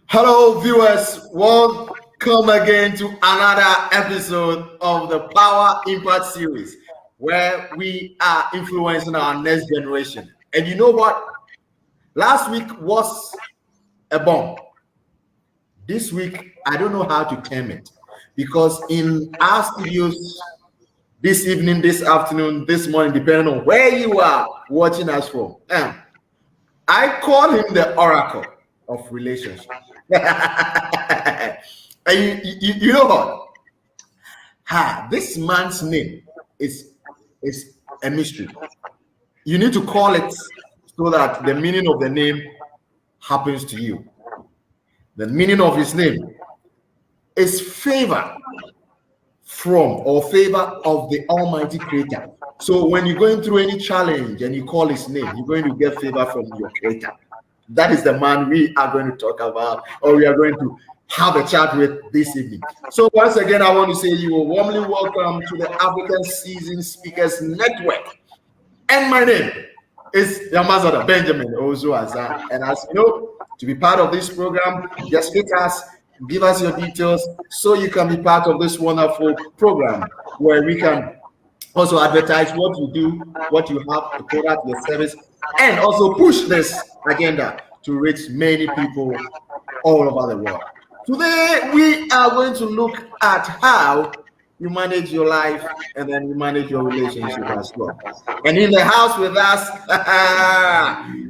Hello, viewers. Welcome again to another episode of the Power Impact Series, where we are influencing our next generation. And you know what? Last week was a bomb. This week, I don't know how to term it because in our studios this evening, this afternoon, this morning, depending on where you are watching us from, I call him the Oracle of relationships. And you know what? This man's name is a mystery. You need to call it so that the meaning of the name happens to you. The meaning of his name is favor from or favor of the Almighty Creator. So when you're going through any challenge and you call his name, you're going to get favor from your Creator. That is the man we are going to talk about, or we are going to have a chat with this evening. So once again, I want to say you are warmly welcome to the African Seasoned Speakers Network. And my name is Yamazada Benjamin Ozuaza. And as you know, to be part of this program, just hit us, give us your details so you can be part of this wonderful program where we can also advertise what you do, what you have to put out your service, and also push this agenda to reach many people all over the world. Today, we are going to look at how you manage your life and then you manage your relationship as well. And in the house with us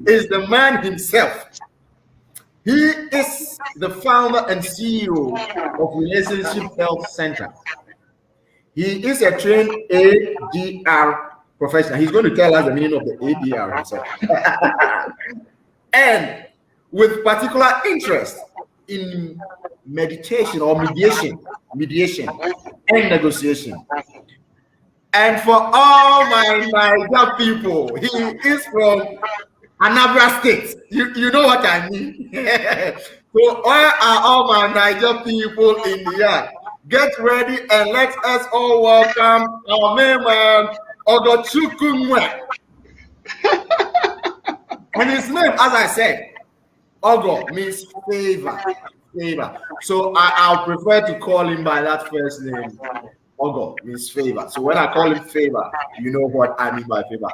is the man himself. He is the founder and CEO of Relationship Health Center. He is a trained ADR professional. He's going to tell us the meaning of the ADR himself. And with particular interest in meditation or mediation and negotiation. And for all my Niger people, he is from Anambra State. You know what I mean? So where are all my Niger people in the yard? Get ready and let us all welcome our main man, Ogochukwu. And his name, as I said, Ogo means favor. So I'll prefer to call him by that first name. Ogo means favor. So when I call him favor, you know what I mean by favor.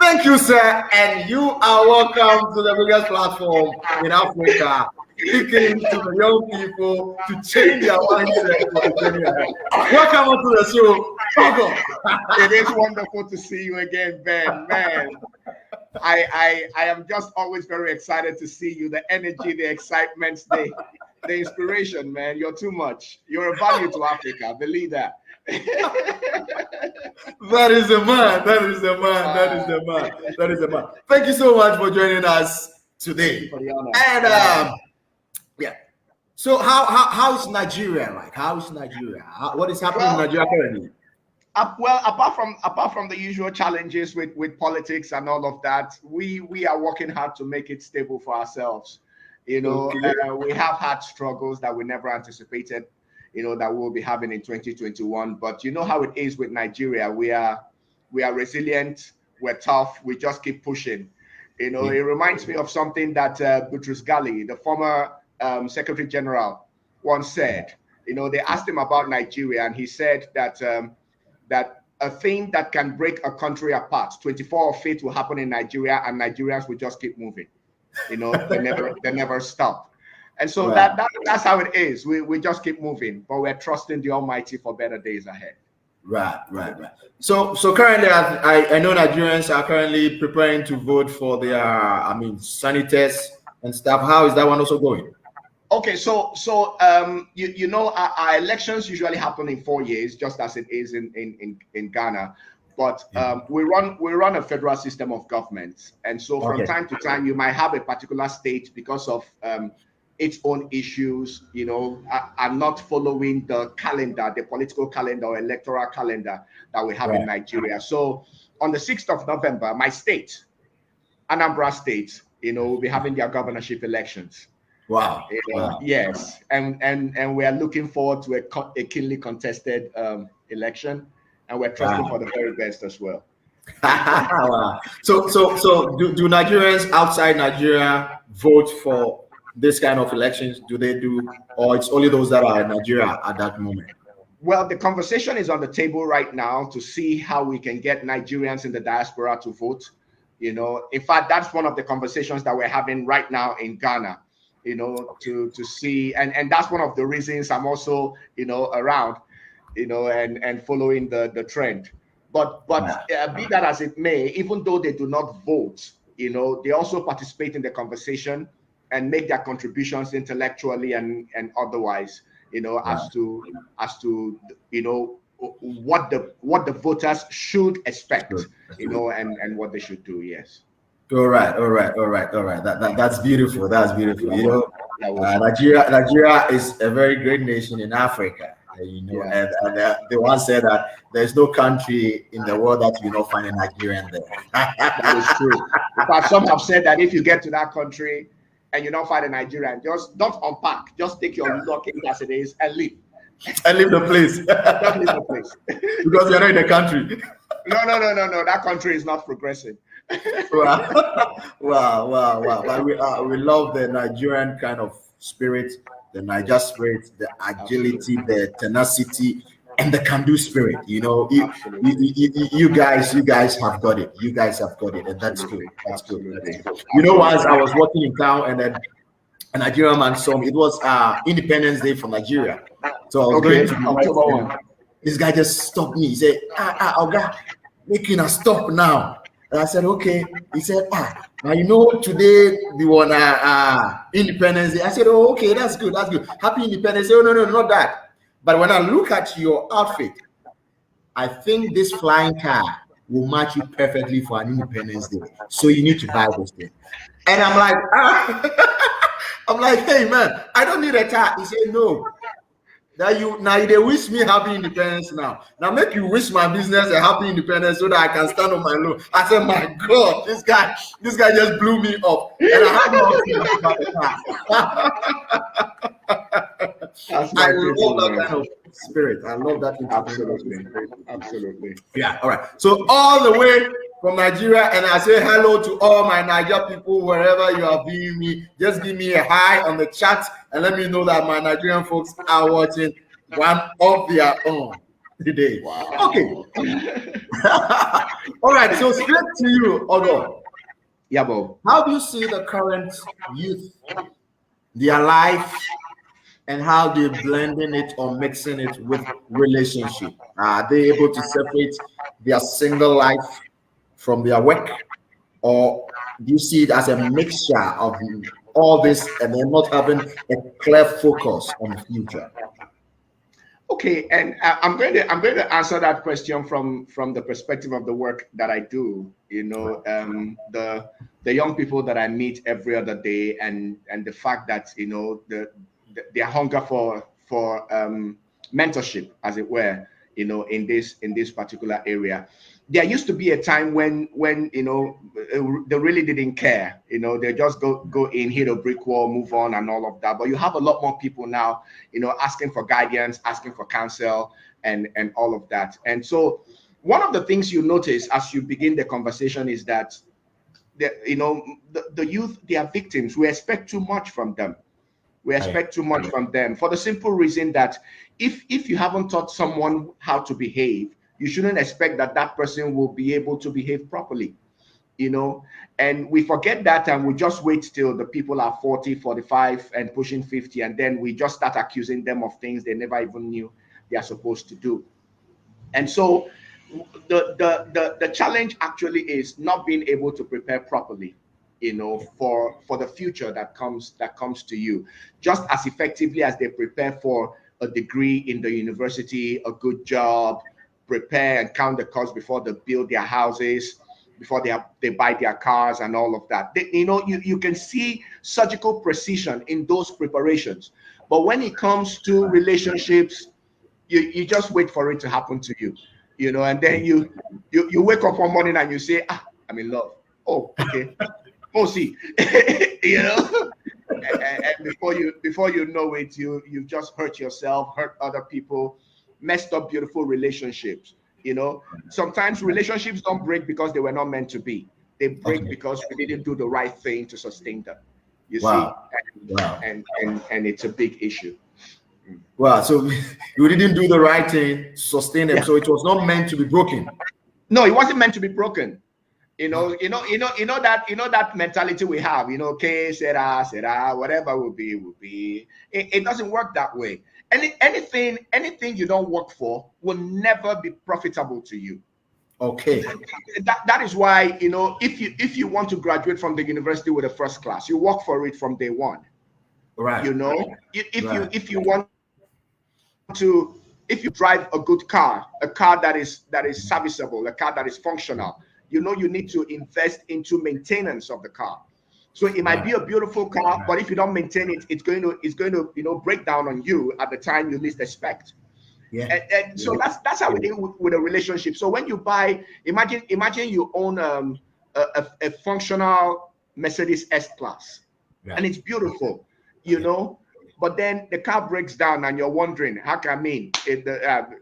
Thank you, sir. And you are welcome to the biggest platform in Africa, speaking to the young people to change their mindset for the journey ahead. Welcome to the show, Ogo. It is wonderful to see you again, Ben. Man, I am just always very excited to see you. The energy, the excitement, the inspiration, man. You're too much. You're a value to Africa. Believe that. That is the man. That is the man. Thank you so much for joining us today. And yeah. So how's Nigeria like? How's Nigeria? What is happening in Nigeria currently? Well, apart from the usual challenges with politics and all of that, we are working hard to make it stable for ourselves. You know, we have had struggles that we never anticipated, that we'll be having in 2021. But you know how it is with Nigeria. We are resilient. We're tough. We just keep pushing. It reminds me of something that Boutros Ghali, the former Secretary General, once said. They asked him about Nigeria, and he said that that a thing that can break a country apart, 24 of it will happen in Nigeria, and Nigerians will just keep moving. They never stop. And so that's how it is. We just keep moving, but we're trusting the Almighty for better days ahead. Right. So currently, I know Nigerians are currently preparing to vote for their, senators and stuff. How is that one also going? Okay, so our elections usually happen in 4 years, just as it is in Ghana. But we run a federal system of government, and so from time to time you might have a particular state because of its own issues, are not following the calendar, the political calendar or electoral calendar that we have in Nigeria. So on the 6th of November, my state, Anambra State, will be having their governorship elections. Wow. Yes, and we are looking forward to a keenly contested election, and we're trusting for the very best as well. Wow. So do Nigerians outside Nigeria vote for this kind of elections? Do they do, or it's only those that are in Nigeria at that moment? Well, the conversation is on the table right now to see how we can get Nigerians in the diaspora to vote. In fact, that's one of the conversations that we're having right now in Ghana, to see, and that's one of the reasons I'm also, around, and following the trend. But be that as it may, even though they do not vote, they also participate in the conversation and make their contributions intellectually and otherwise, as to what the voters should expect, and what they should do. Yes. All right. That's beautiful. That's beautiful. Nigeria is a very great nation in Africa. Yeah. And they once said that there's no country in the world that you not find a Nigerian there. That is true. In fact, some have said that if you get to that country and you don't find a Nigerian, just don't unpack. Just take your luggage as it is and leave. And leave the place. Don't leave the place. Because you're not in the country. No. That country is not progressing. Wow. We love the Nigerian kind of spirit, the Niger spirit, the agility, the tenacity, and the can-do spirit. You guys have got it. You guys have got it, and that's good. That's good. Once I was walking in town, and then a Nigerian man saw me. It was Independence Day for Nigeria, so I was going to October 1. This guy just stopped me. He said, Oga, making a stop now. And I said, okay. He said, now today we won Independence Day. I said, oh, okay, that's good. Happy Independence Day. Oh, no, not that. But when I look at your outfit, I think this flying car will match you perfectly for an Independence Day. So you need to buy this thing. And I'm like, hey man, I don't need a car. He said, no. Now they wish me happy independence now. Now make you wish my business a happy independence so that I can stand on my own. I said, my God, this guy just blew me up. And I have nothing about the car. I love that kind of spirit. I love that. Absolutely. Yeah, all right. So all the way from Nigeria, and I say hello to all my Niger people wherever you are viewing me. Just give me a hi on the chat and let me know that my Nigerian folks are watching one of their own today. Wow. Okay. All right. So straight to you, Ogo. Yeah, Bob. How do you see the current youth, their life, and how they're blending it or mixing it with relationship? Are they able to separate their single life from their work, or do you see it as a mixture of all this and then not having a clear focus on the future? Okay, and I'm going to answer that question from the perspective of the work that I do. The young people that I meet every other day, and the fact that their hunger for mentorship, as it were, in this particular area. There used to be a time when they really didn't care. They just go in, hit a brick wall, move on, and all of that. But you have a lot more people now, asking for guidance, asking for counsel, and all of that. And so one of the things you notice as you begin the conversation is that the youth, they are victims. We expect too much from them. We expect too much from them for the simple reason that if you haven't taught someone how to behave, you shouldn't expect that person will be able to behave properly, and we forget that, and we just wait till the people are 40, 45 and pushing 50, and then we just start accusing them of things they never even knew they are supposed to do. And so the challenge actually is not being able to prepare properly, for the future that comes to you, just as effectively as they prepare for a degree in the university, a good job, prepare and count the cost before they build their houses, before they buy their cars and all of that. You can see surgical precision in those preparations. But when it comes to relationships, you just wait for it to happen to you, and then you wake up one morning and you say, I'm in love. Oh, okay. Oh, see, and before you know it, you just hurt yourself, hurt other people, messed up beautiful relationships. Sometimes relationships don't break because they were not meant to be. They break because we didn't do the right thing to sustain them. You see, Wow. And it's a big issue. Wow. So you didn't do the right thing to sustain them. Yeah. So it was not meant to be broken. No, it wasn't meant to be broken. That mentality we have, okay, será, whatever will be. It doesn't work that way. Anything you don't work for will never be profitable to you. Okay. That is why, if you want to graduate from the university with a first class, you work for it from day one. Right. If you want to, if you drive a good car, a car that is serviceable, a car that is functional, you need to invest into maintenance of the car. So it might be a beautiful car, but if you don't maintain it, it's going to break down on you at the time you least expect. Yeah. And so that's how it is with a relationship. So when you buy, imagine you own a functional Mercedes S-Class, and it's beautiful, but then the car breaks down and you're wondering, how can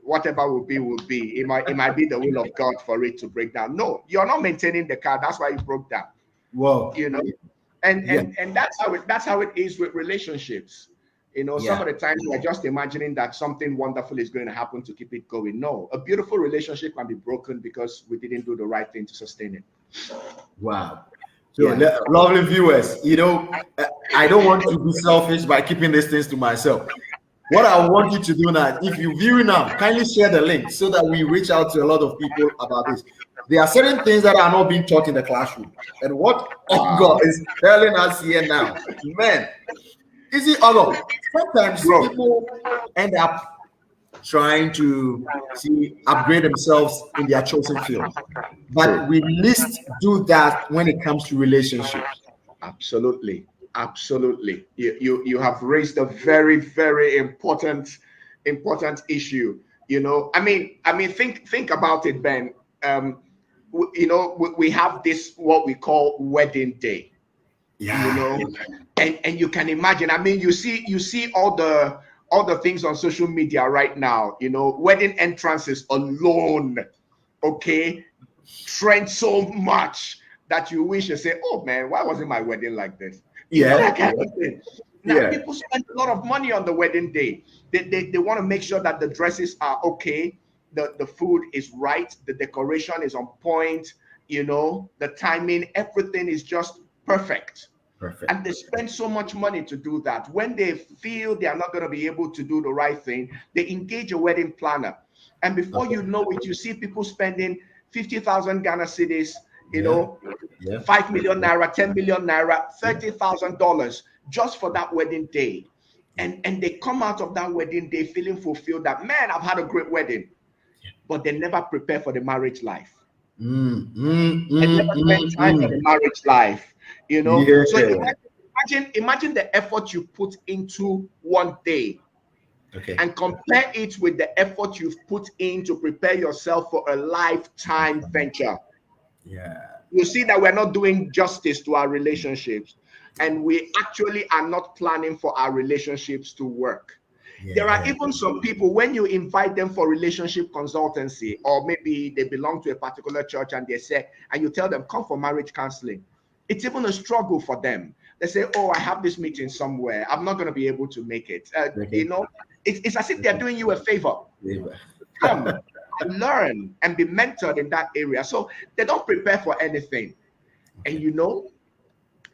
whatever will be, it might be the will of God for it to break down. No, you're not maintaining the car. That's why it broke down. Whoa. And that's how it is with relationships. Some of the times we're just imagining that something wonderful is going to happen to keep it going. No, a beautiful relationship can be broken because we didn't do the right thing to sustain it. Wow. So, lovely viewers, I don't want to be selfish by keeping these things to myself. What I want you to do now, if you view now, kindly share the link so that we reach out to a lot of people about this. There are certain things that are not being taught in the classroom. And what God is telling us here now, man, is it Ogo? Sometimes people end up trying to upgrade themselves in their chosen field. But we least do that when it comes to relationships. Absolutely. You have raised a very, very important issue. Think about it, Ben. We have this what we call wedding day. And you can imagine. You see all the things on social media right now. Wedding entrances alone, okay, trend so much that you wish you say, oh man, why wasn't my wedding like this? That kind of thing. Now people spend a lot of money on the wedding day. They want to make sure that the dresses are okay, the food is right, the decoration is on point, the timing, everything is just perfect. And they spend so much money to do that. When they feel they are not going to be able to do the right thing, they engage a wedding planner. And before you know it, you see people spending 50,000 Ghana cedis, 5 million naira, 10 million naira, $30,000 just for that wedding day. And they come out of that wedding day feeling fulfilled that, man, I've had a great wedding. But they never prepare for the marriage life. They never spend time for the marriage life. So imagine the effort you put into one day, and compare it with the effort you've put in to prepare yourself for a lifetime venture. You see that we're not doing justice to our relationships, and we actually are not planning for our relationships to work. There are even some people, when you invite them for relationship consultancy, or maybe they belong to a particular church and you tell them, come for marriage counseling. It's even a struggle for them. They say, oh, I have this meeting somewhere. I'm not going to be able to make it. It's as if they're doing you a favor. Come and learn and be mentored in that area. So they don't prepare for anything. And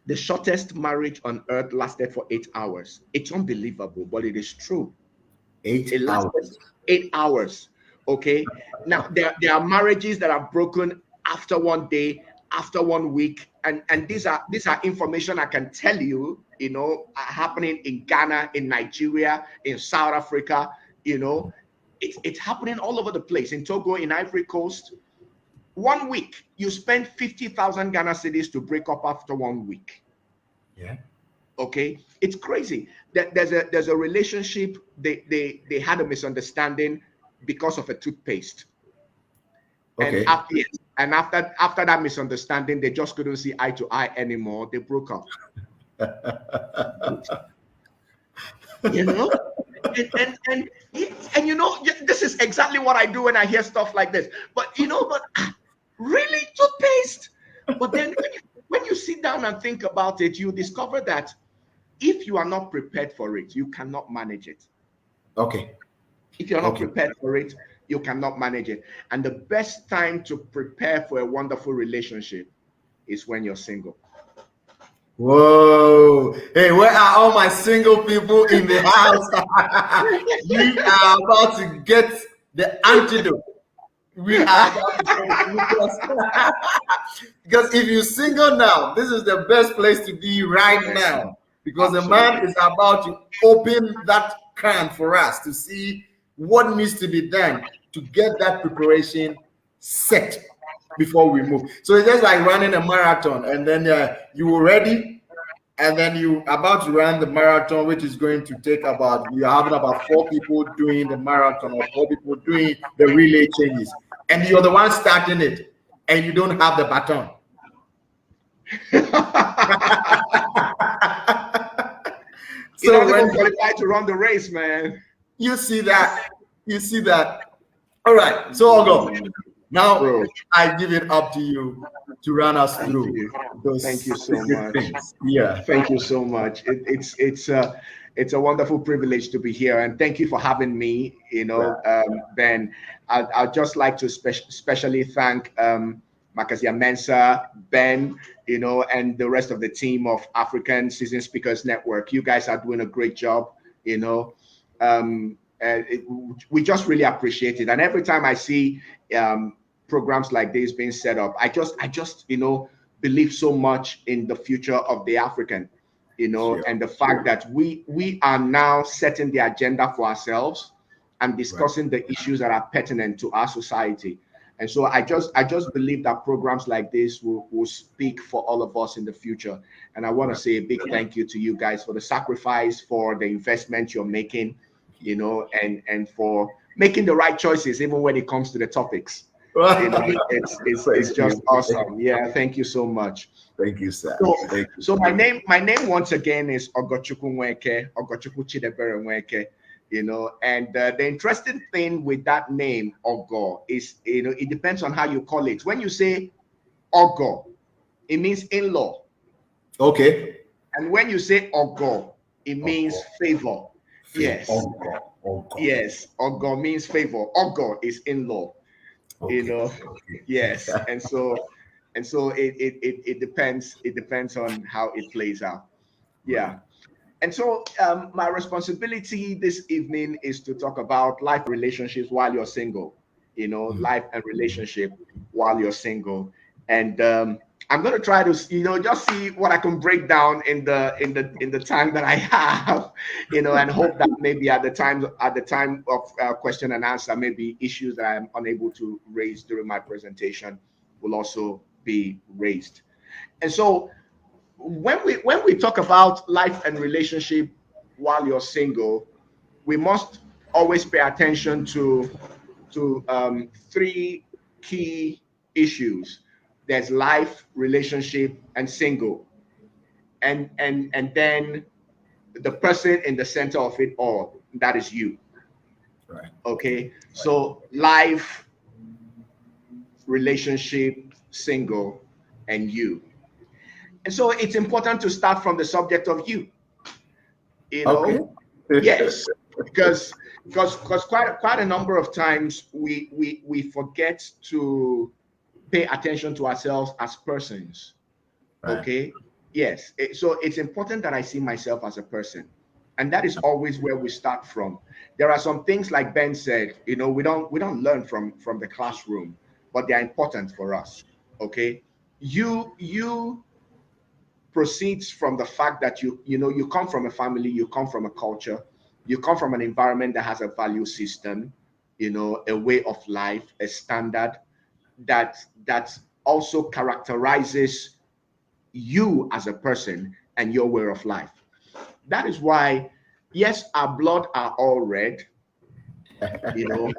the shortest marriage on earth lasted for 8 hours. It's unbelievable, but it is true. 8 hours. 8 hours. Okay. Now there are marriages that are broken after one day, after 1 week, and these are information I can tell you, happening in Ghana, in Nigeria, in South Africa. It's happening all over the place. In Togo, in Ivory Coast, 1 week you spend 50,000 Ghana cedis to break up after 1 week. Okay, it's crazy. There's a relationship. They had a misunderstanding because of a toothpaste. And after that misunderstanding, they just couldn't see eye to eye anymore. They broke up. And this is exactly what I do when I hear stuff like this. But really, toothpaste? But then when you sit down and think about it, you discover that if you are not prepared for it, you cannot manage it. Okay. If you're not prepared for it, you cannot manage it. And the best time to prepare for a wonderful relationship is when you're single. Whoa. Hey, where are all my single people in the house? We are about to get the antidote. We are about to because if you're single now, this is the best place to be right now. Because the man is about to open that can for us to see what needs to be done to get that preparation set before we move. So it's just like running a marathon, and then you were ready, and then you about to run the marathon, which is going to take you're having about 4 people doing the marathon or 4 people doing the relay changes, and you're the one starting it, and you don't have the baton. So you don't even qualify to run the race, man. You see that? You see that? All right. So Ogo, now bro, I give it up to you to run us through those. Thank you so much. Things. Yeah. Thank you so much. It's a wonderful privilege to be here, and thank you for having me. You know, Ben. I'd just like to specially thank Makazia Mensa, Ben, you know, and the rest of the team of African Citizen Speakers Network. You guys are doing a great job, you know. We just really appreciate it. And every time I see programs like this being set up, I just you know, believe so much in the future of the African, you know, and the fact that we are now setting the agenda for ourselves and discussing the issues that are pertinent to our society. And so I just believe that programs like this will speak for all of us in the future. And I want to say a big thank you to you guys for the sacrifice, for the investment you're making, you know, and for making the right choices even when it comes to the topics. You know, it's just awesome. Yeah, thank you so much. Thank you, sir. So my name once again is Ogochukwu Nweke, Ogochukwu Chidebere Nweke. You know, and the interesting thing with that name Ogo is, you know, it depends on how you call it. When you say Ogo, it means in-law. Okay. And when you say Ogo, it means favor. Yes. Ogo. Yes. Ogo means favor. Ogo is in-law. Okay. You know. Yes. And so it depends on how it plays out. Yeah. And so my responsibility this evening is to talk about life and relationships while you're single, you know, life and relationship while you're single. And I'm going to try to, you know, just see what I can break down in the time that I have, you know, and hope that maybe at the time of question and answer, maybe issues that I'm unable to raise during my presentation will also be raised. And so when we talk about life and relationship while you're single, we must always pay attention to 3 key issues. There's life, relationship, and single, and then the person in the center of it all, that is you. Right. Okay. So life, relationship, single, and you. And so it's important to start from the subject of you. You know, yes, because quite a number of times we forget to pay attention to ourselves as persons. Right. Okay. Yes. So it's important that I see myself as a person, and that is always where we start from. There are some things, like Ben said, you know, we don't learn from the classroom, but they are important for us. Okay. You proceeds from the fact that you know, you come from a family, you come from a culture, you come from an environment that has a value system, you know, a way of life, a standard that also characterizes you as a person and your way of life. That is why, yes, our blood are all red, you know,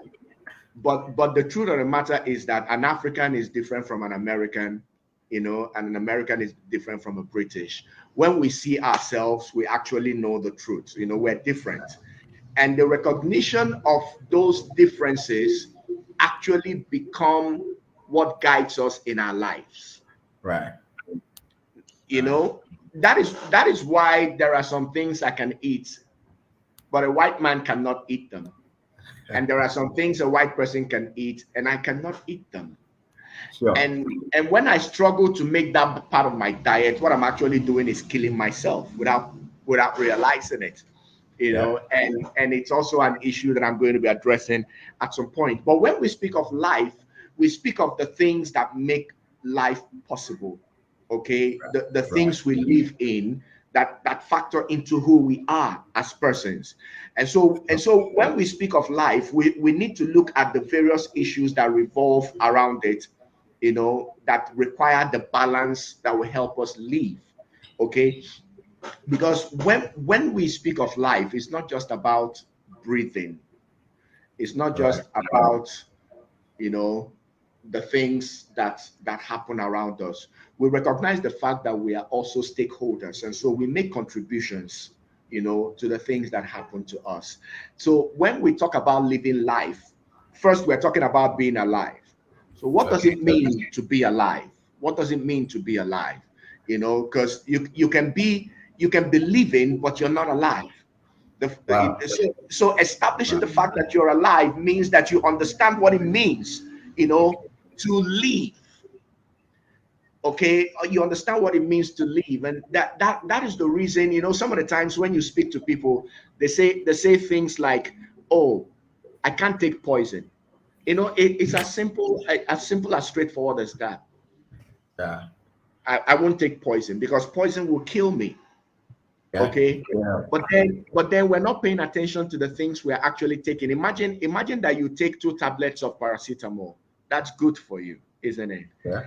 but the truth of the matter is that an African is different from an American, you know, and an American is different from a British. When we see ourselves, we actually know the truth. You know, we're different. And the recognition of those differences actually become what guides us in our lives. Right. You know, that is why there are some things I can eat, but a white man cannot eat them. And there are some things a white person can eat, and I cannot eat them. Sure. And when I struggle to make that part of my diet, what I'm actually doing is killing myself without realizing it. You know, and it's also an issue that I'm going to be addressing at some point. But when we speak of life, we speak of the things that make life possible. Okay, the things we live in that factor into who we are as persons. And so when we speak of life, we need to look at the various issues that revolve around it, you know, that require the balance that will help us live. Okay, because when we speak of life, it's not just about breathing, it's not just about, you know, the things that happen around us. We recognize the fact that we are also stakeholders, and so we make contributions, you know, to the things that happen to us. So when we talk about living life, first we're talking about being alive. So what does it mean to be alive? What does it mean to be alive? You know, because you can be living, but you're not alive. So establishing the fact that you're alive means that you understand what it means, you know, to live. Okay, you understand what it means to live, and that is the reason, you know, some of the times when you speak to people, they say things like, "Oh, I can't take poison." You know, it's as simple as straightforward as that. Yeah. I won't take poison because poison will kill me. Okay. Yeah. But then we're not paying attention to the things we're actually taking. Imagine that you take 2 tablets of paracetamol. That's good for you, isn't it? Yeah.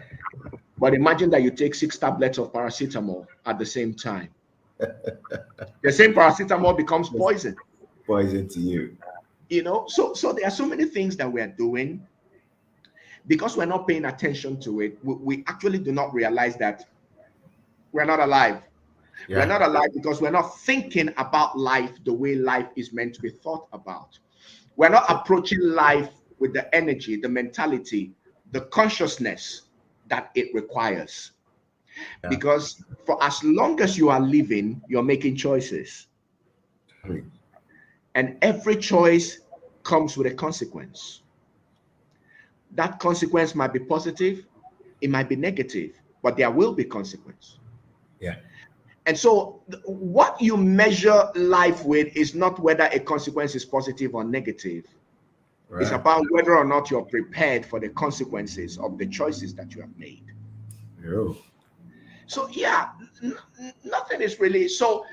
But imagine that you take 6 tablets of paracetamol at the same time. The same paracetamol becomes poison. Poison to you. You know, so there are so many things that we're doing because we're not paying attention to it. We actually do not realize that we're not alive. Yeah. We're not alive because we're not thinking about life the way life is meant to be thought about. We're not approaching life with the energy, the mentality, the consciousness that it requires. Yeah. Because for as long as you are living, you're making choices. And every choice comes with a consequence. That consequence might be positive, it might be negative, but there will be consequence. Yeah. And so what you measure life with is not whether a consequence is positive or negative. It's about whether or not you're prepared for the consequences of the choices that you have made. Oh. So yeah, nothing is really so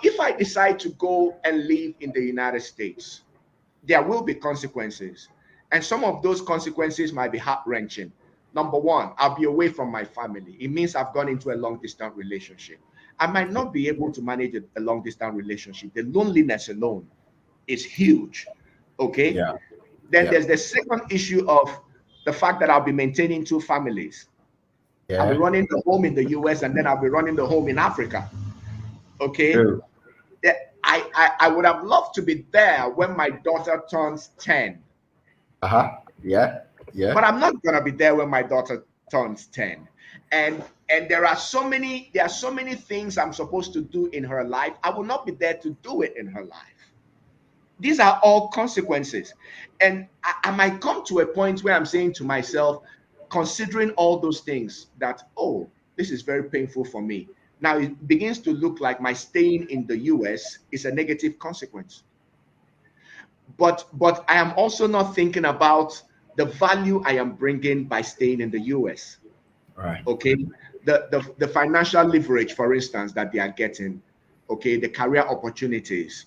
if I decide to go and live in the United States, there will be consequences. And some of those consequences might be heart-wrenching. Number one, I'll be away from my family. It means I've gone into a long-distance relationship. I might not be able to manage a long-distance relationship. The loneliness alone is huge. Okay. Yeah. Then there's the second issue of the fact that I'll be maintaining 2 families. I'll be running the home in the US and then I'll be running the home in Africa. Okay. True. I would have loved to be there when my daughter turns 10. Yeah. Yeah. But I'm not gonna be there when my daughter turns 10. And there are so many things I'm supposed to do in her life. I will not be there to do it in her life. These are all consequences. And I might come to a point where I'm saying to myself, considering all those things, that, oh, this is very painful for me. Now it begins to look like my staying in the US is a negative consequence. But I am also not thinking about the value I am bringing by staying in the US. Right. Okay. The financial leverage, for instance, that they are getting, okay, the career opportunities,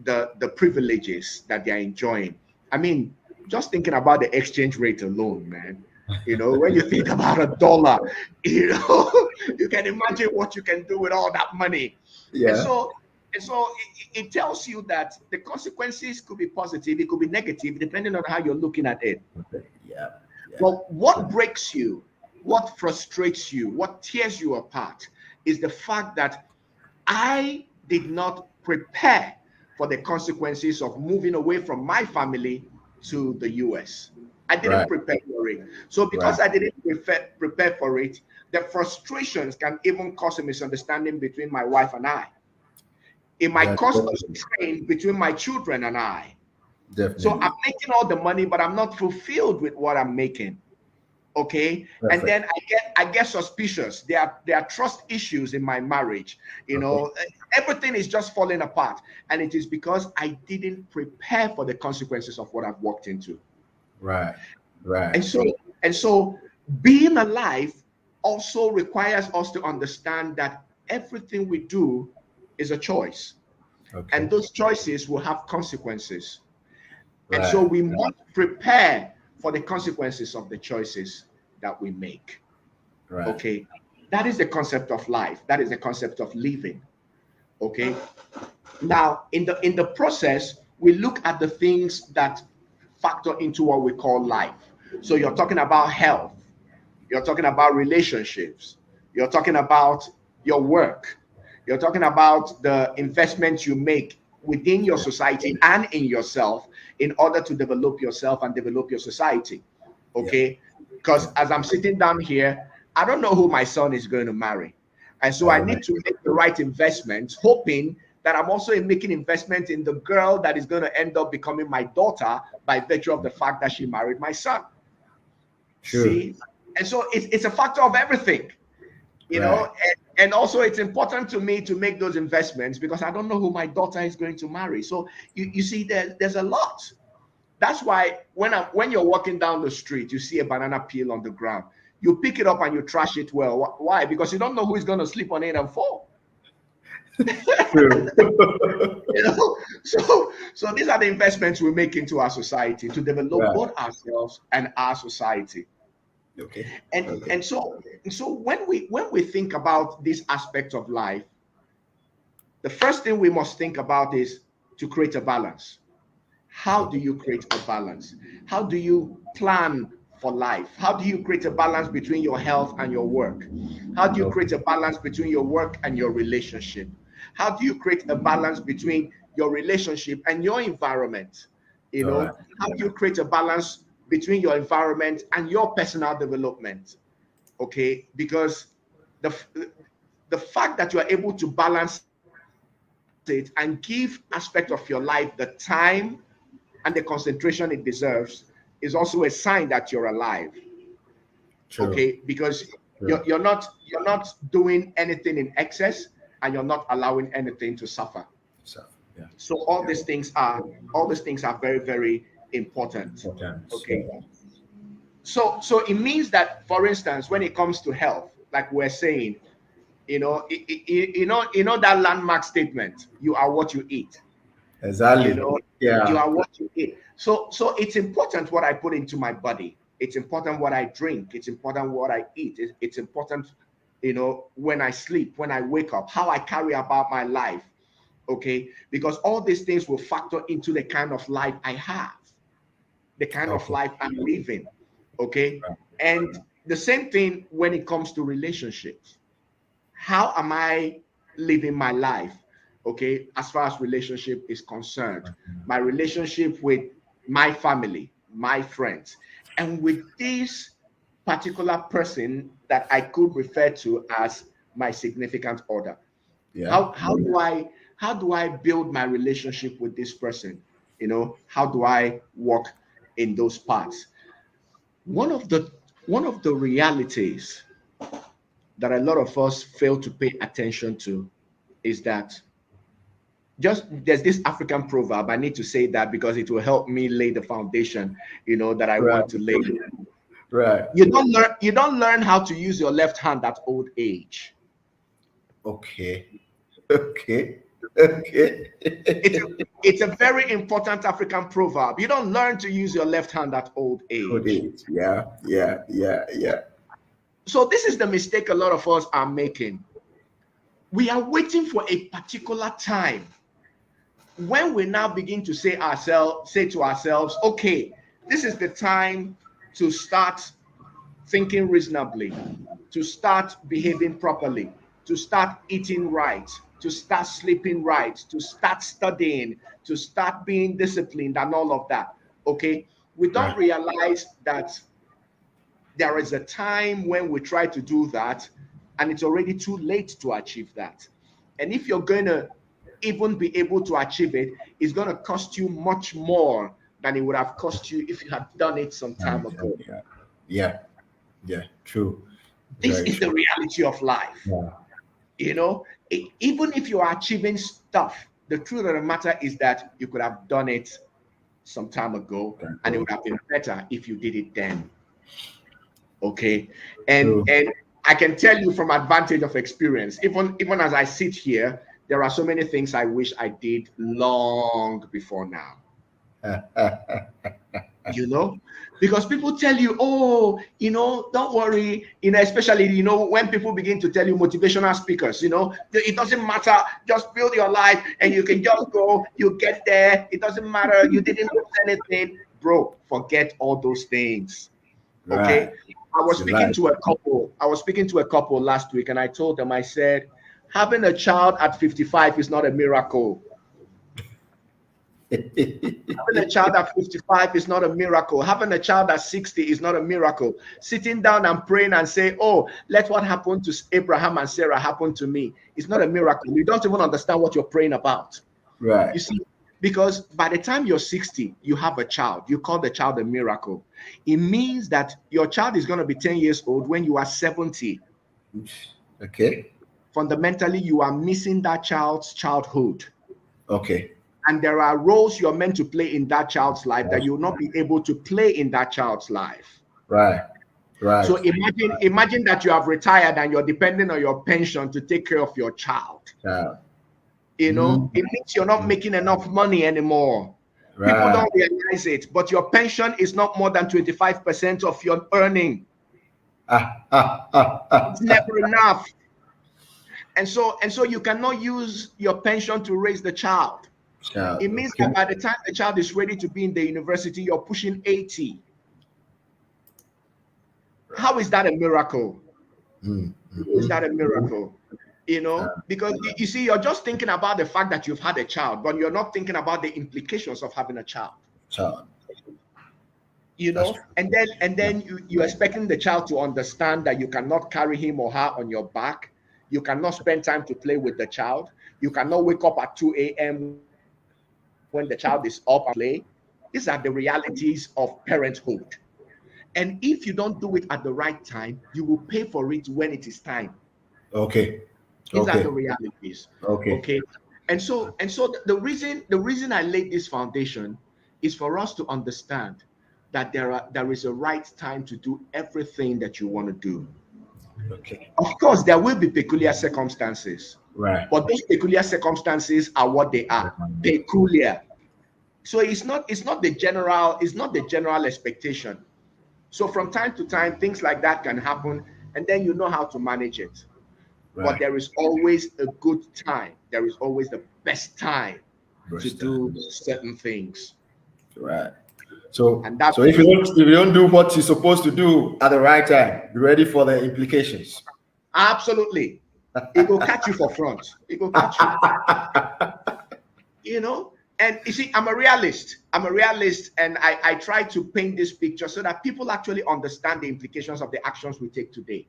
the privileges that they are enjoying. I mean, just thinking about the exchange rate alone, man. You know, when you think about a dollar, you know, you can imagine what you can do with all that money. Yeah. And so it tells you that the consequences could be positive, it could be negative, depending on how you're looking at it. Yeah. Well, what breaks you, what frustrates you, what tears you apart is the fact that I did not prepare for the consequences of moving away from my family to the US. I didn't prepare for it. So because I didn't prepare for it, the frustrations can even cause a misunderstanding between my wife and I. It might cause a strain between my children and I. Definitely. So I'm making all the money, but I'm not fulfilled with what I'm making. Okay. Perfect. And then I get suspicious. There are trust issues in my marriage. You know, everything is just falling apart. And it is because I didn't prepare for the consequences of what I've walked into. Right. And so being alive also requires us to understand that everything we do is a choice. And those choices will have consequences. And so we must prepare for the consequences of the choices that we make. Okay. That is the concept of life. That is the concept of living. Okay. Now, in the process, we look at the things that factor into what we call life. So you're talking about health. You're talking about relationships. You're talking about your work. You're talking about the investments you make within your society and in yourself in order to develop yourself and develop your society. Okay. Because as I'm sitting down here, I don't know who my son is going to marry. And so I need to make the right investments, hoping that I'm also making investment in the girl that is going to end up becoming my daughter by virtue of the fact that she married my son. Sure. See? And so it's a factor of everything, you know, and also it's important to me to make those investments because I don't know who my daughter is going to marry. So you see, there's a lot. That's why when you're walking down the street, you see a banana peel on the ground, you pick it up and you trash it well. Why? Because you don't know who is going to sleep on it and fall. You know, so these are the investments we make into our society to develop both ourselves and our society. Okay. And so when we think about this aspect of life, the first thing we must think about is to create a balance. How do you create a balance? How do you plan for life? How do you create a balance between your health and your work? How do you create a balance between your work and your relationship? How do you create a balance between your relationship and your environment? You know, how do you create a balance between your environment and your personal development? Okay, because the fact that you are able to balance it and give aspect of your life the time and the concentration it deserves is also a sign that you're alive. True. Okay, because you're not doing anything in excess and you're not allowing anything to suffer. So all these things are very, very important. Okay. So it means that, for instance, when it comes to health, like we're saying, you know that landmark statement, you are what you eat. Exactly. You know, you are what you eat. So it's important what I put into my body. It's important what I drink. It's important what I eat. It's important, you know, when I sleep, when I wake up, how I carry about my life. Okay, because all these things will factor into the kind of life I have, the kind of life I'm living. Okay, and the same thing when it comes to relationships. How am I living my life? Okay, as far as relationship is concerned, my relationship with my family, my friends, and with this particular person that I could refer to as my significant other. How do I build my relationship with this person? You know, how do I walk in those parts? One of the realities that a lot of us fail to pay attention to is that there's this African proverb. I need to say that because it will help me lay the foundation, you know, that I want to lay. Right. You don't learn how to use your left hand at old age. Okay. It's a very important African proverb. You don't learn to use your left hand at old age. Yeah. So this is the mistake a lot of us are making. We are waiting for a particular time when we now begin to say to ourselves, okay, this is the time to start thinking reasonably, to start behaving properly, to start eating right, to start sleeping right, to start studying, to start being disciplined and all of that. Okay, We don't realize that there is a time when we try to do that and it's already too late to achieve that. And if you're going to even be able to achieve it, it's going to cost you much more than it would have cost you if you had done it some time ago. Yeah, true. This is the reality of life. You know, even if you are achieving stuff, the truth of the matter is that you could have done it some time ago, and it would have been better if you did it then. Okay, and I can tell you from advantage of experience, even as I sit here, there are so many things I wish I did long before now. You know, because people tell you, oh, you know, don't worry, you know, especially, you know, when people begin to tell you, motivational speakers, you know, it doesn't matter, just build your life and you can just go, you get there, it doesn't matter, you didn't lose anything. Bro, forget all those things. Okay. I was speaking to a couple last week, and I told them, I said, having a child at 55 is not a miracle. Having a child at 55 is not a miracle. Having a child at 60 is not a miracle. Sitting down and praying and say, oh, let what happened to Abraham and Sarah happen to me, it's not a miracle. You don't even understand what you're praying about. Right. You see, because by the time you're 60, you have a child. You call the child a miracle. It means that your child is going to be 10 years old when you are 70. Okay. Fundamentally, you are missing that child's childhood. Okay. And there are roles you're meant to play in that child's life that you will not be able to play in that child's life. Right. So imagine that you have retired and you're depending on your pension to take care of your child. You know, it means you're not making enough money anymore. People don't realize it, but your pension is not more than 25% of your earning. It's never enough. And so you cannot use your pension to raise the child. It means that by the time the child is ready to be in the university, you're pushing 80. How is that a miracle? Is that a miracle? You know, because you see, you're just thinking about the fact that you've had a child, but you're not thinking about the implications of having a child. You know, and then you're expecting the child to understand that you cannot carry him or her on your back. You cannot spend time to play with the child. You cannot wake up at 2 a.m. when the child is up and play. These are the realities of parenthood. And if you don't do it at the right time, you will pay for it when it is time. Okay. These are the realities. Okay. And so the reason I laid this foundation is for us to understand that there is a right time to do everything that you want to do. Okay. Of course, there will be peculiar circumstances. Right. But those peculiar circumstances are what they are. Peculiar. So it's not the general expectation. So from time to time, things like that can happen, and then you know how to manage it. But there is always a good time. There is always the best time to do certain things. Right. So if you don't do what you're supposed to do at the right time, be ready for the implications. Absolutely. It will catch you for front. It will catch you. You know? And you see, I'm a realist, and I try to paint this picture so that people actually understand the implications of the actions we take today.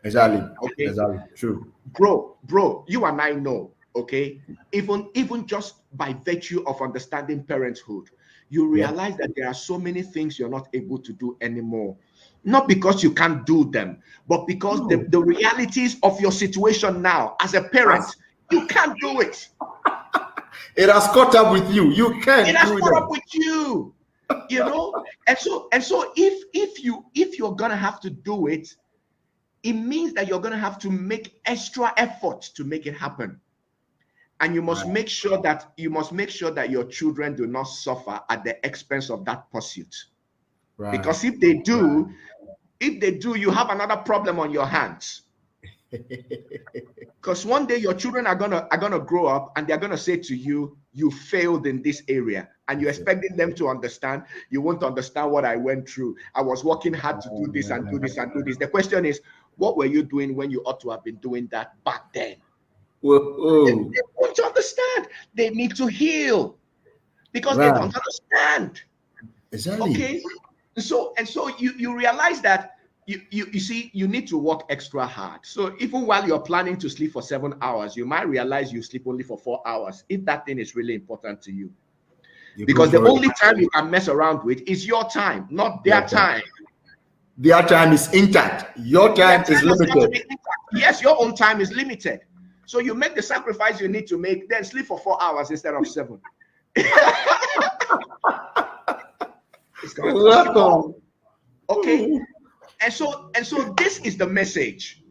Exactly. Okay. Exactly. True. Bro, you and I know, okay? Even just by virtue of understanding parenthood, you realize that there are so many things you're not able to do anymore. Not because you can't do them, but because the realities of your situation now as a parent, you can't do it. It has caught up with you. You can't do it. It has caught up with you. You know? And so if you're gonna have to do it, it means that you're gonna have to make extra effort to make it happen. And you must make sure that your children do not suffer at the expense of that pursuit. Because if they do, you have another problem on your hands. Because one day your children are gonna grow up and they're gonna say to you, you failed in this area, and you're expecting them to understand. You won't understand what I went through. I was working hard to do this and do this and do this. The question is, what were you doing when you ought to have been doing that back then? They want to understand. They need to heal because they don't understand. Exactly. Okay. So you realize that you see, you need to work extra hard. So even while you're planning to sleep for 7 hours, you might realize you sleep only for 4 hours if that thing is really important to you. Because the only time you can mess around with is your time, not their time. Their time is intact. Your time is limited. Yes, your own time is limited. So you make the sacrifice you need to make, then sleep for 4 hours instead of 7. It's going to cost you more. Okay. And so this is the message.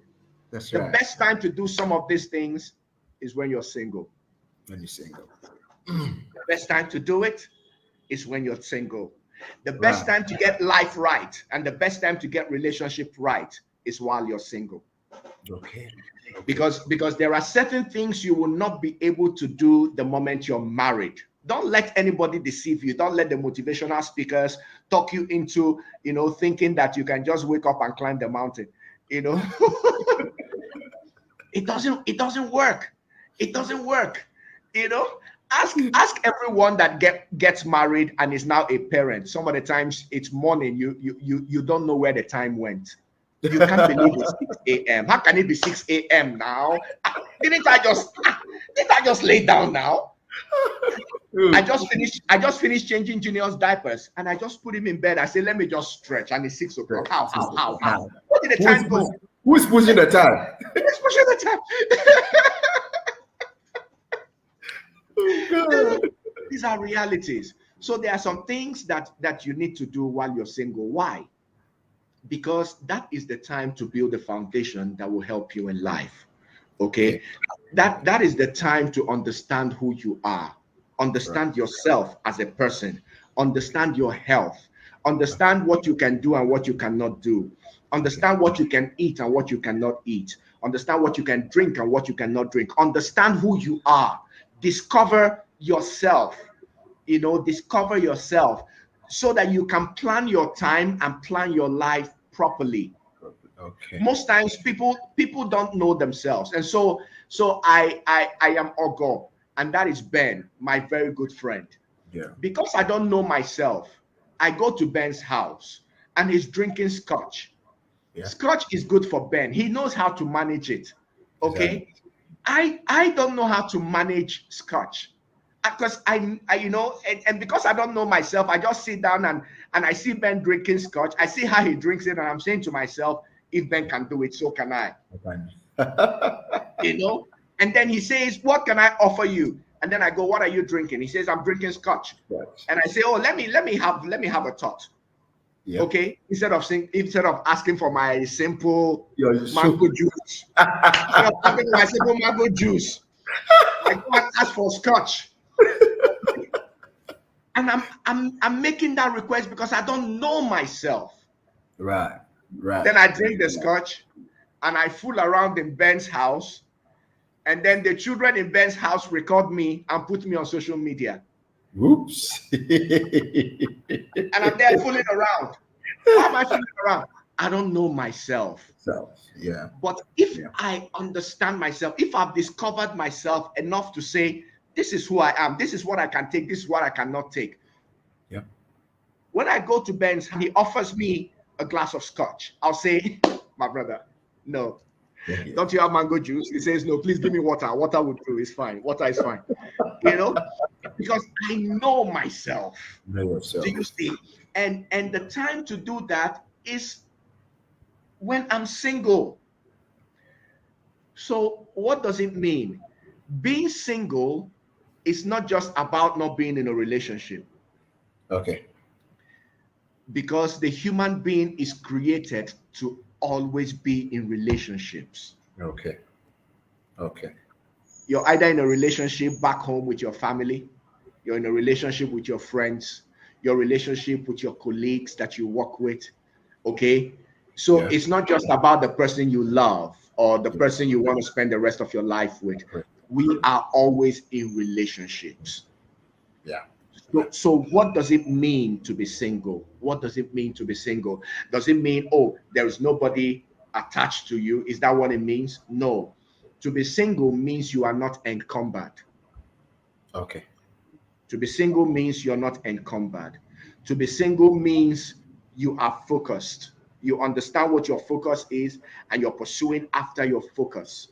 That's the right. best time to do some of these things is when you're single. When you're single. The best time to do it is when you're single. The best time to get life right and the best time to get relationship right is while you're single. Okay. Because there are certain things you will not be able to do the moment you're married. Don't let anybody deceive you. Don't let the motivational speakers talk you into, thinking that you can just wake up and climb the mountain. It doesn't work. It doesn't work. Ask everyone that gets married and is now a parent. Some of the times it's morning. You don't know where the time went. You can't believe it's 6 a.m. How can it be 6 a.m. now? Didn't I just lay down now? I just finished changing Junior's diapers and I just put him in bed. I said, let me just stretch, and it's 6 o'clock. How? Where did the time go? Who's pushing the time? Who's pushing the time? Oh, God. These are realities. So there are some things that you need to do while you're single. Why? Because that is the time to build a foundation that will help you in life. Okay? That is the time to understand who you are, understand yourself as a person, understand your health, understand what you can do and what you cannot do, understand what you can eat and what you cannot eat, understand what you can drink and what you cannot drink, understand who you are, discover yourself, discover yourself so that you can plan your time and plan your life properly. Okay. Most times people don't know themselves, and so I am Ogo, and that is Ben, my very good friend. Yeah. Because I don't know myself, I go to Ben's house and he's drinking scotch. Yeah. Scotch is good for Ben. He knows how to manage it. Okay. Exactly. I don't know how to manage scotch. Because I and because I don't know myself, I just sit down and I see Ben drinking scotch. I see how he drinks it, and I'm saying to myself, if Ben can do it, so can I. And then he says, what can I offer you? And then I go, what are you drinking? He says, I'm drinking scotch. And I say, oh, let me have a thought. Yep. Okay, instead of asking for my simple mango juice, instead of asking for my simple mango juice, I go and ask for scotch. And I'm making that request because I don't know myself. Right. Then I drink the scotch and I fool around in Ben's house. And then the children in Ben's house record me and put me on social media. Oops. And I'm there fooling around. Why am I fooling around? I don't know myself. Yeah. But if I understand myself, if I've discovered myself enough to say, this is who I am, this is what I can take, this is what I cannot take. Yeah. When I go to Ben's and he offers me a glass of scotch, I'll say, my brother, no. Yeah. Don't you have mango juice? He says, no, please give me water. Water would do. It's fine. Water is fine. Because I know myself. Know yourself. Do you see? And the time to do that is when I'm single. So what does it mean? Being single is not just about not being in a relationship. Okay. Because the human being is created to always be in relationships. Okay. You're either in a relationship back home with your family, you're in a relationship with your friends, your relationship with your colleagues that you work with. Okay. So it's not just about the person you love or the person you want to spend the rest of your life with. We are always in relationships. Yeah. So what does it mean to be single? What does it mean to be single? Does it mean, oh, there is nobody attached to you? Is that what it means? No. To be single means you are not encumbered. Okay. To be single means you're not encumbered. To be single means you are focused. You understand what your focus is and you're pursuing after your focus.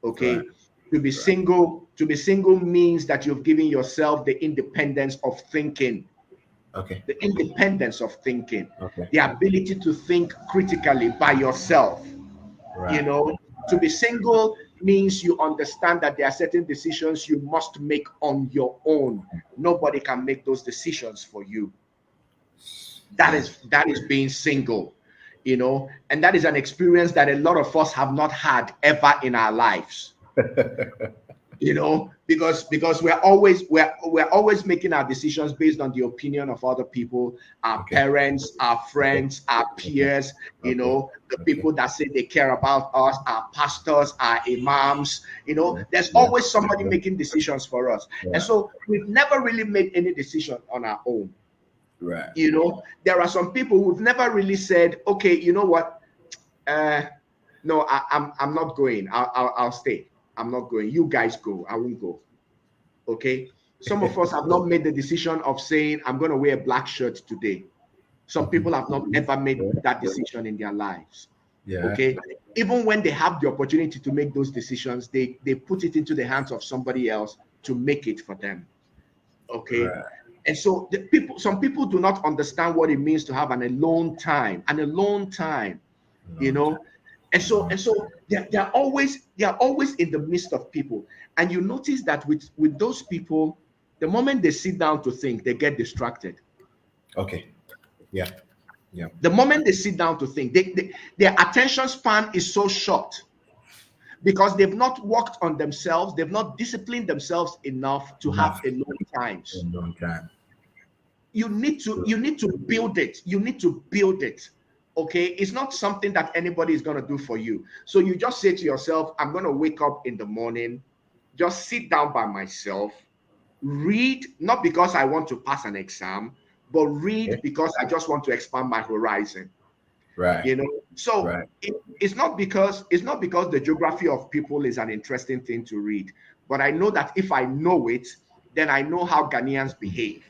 Okay. Right. To be single means that you've given yourself the independence of thinking. Okay. The independence of thinking. Okay. The ability to think critically by yourself. Right. You know, to be single means you understand that there are certain decisions you must make on your own. Nobody can make those decisions for you. That is being single, you know, and that is an experience that a lot of us have not had ever in our lives. You know, because we're always making our decisions based on the opinion of other people, our parents, our friends, our peers, you know, the people that say they care about us, our pastors, our imams, you know, there's always somebody making decisions for us. And so we've never really made any decision on our own. Right. You know, there are some people who've never really said, okay, you know what, no, I'm not going. I'll stay. I'm not going. You guys go. I won't go. Okay. Some of us have not made the decision of saying, I'm going to wear a black shirt today. Some people have not ever made that decision in their lives. Yeah. Okay. Even when they have the opportunity to make those decisions, they put it into the hands of somebody else to make it for them. Okay. Right. And so some people do not understand what it means to have an alone time, you know. And so they're always in the midst of people. And you notice that with those people, the moment they sit down to think, they get distracted. Okay. Yeah. Yeah. The moment they sit down to think, their attention span is so short because they've not worked on themselves, they've not disciplined themselves enough to have alone times. Alone time. You need to build it. You need to build it. Okay, it's not something that anybody is going to do for you. So you just say to yourself, I'm going to wake up in the morning, just sit down by myself, read, not because I want to pass an exam, but read because I just want to expand my horizon. Right. You know, so it's not because the geography of people is an interesting thing to read, but I know that if I know it, then I know how Ghanaians behave.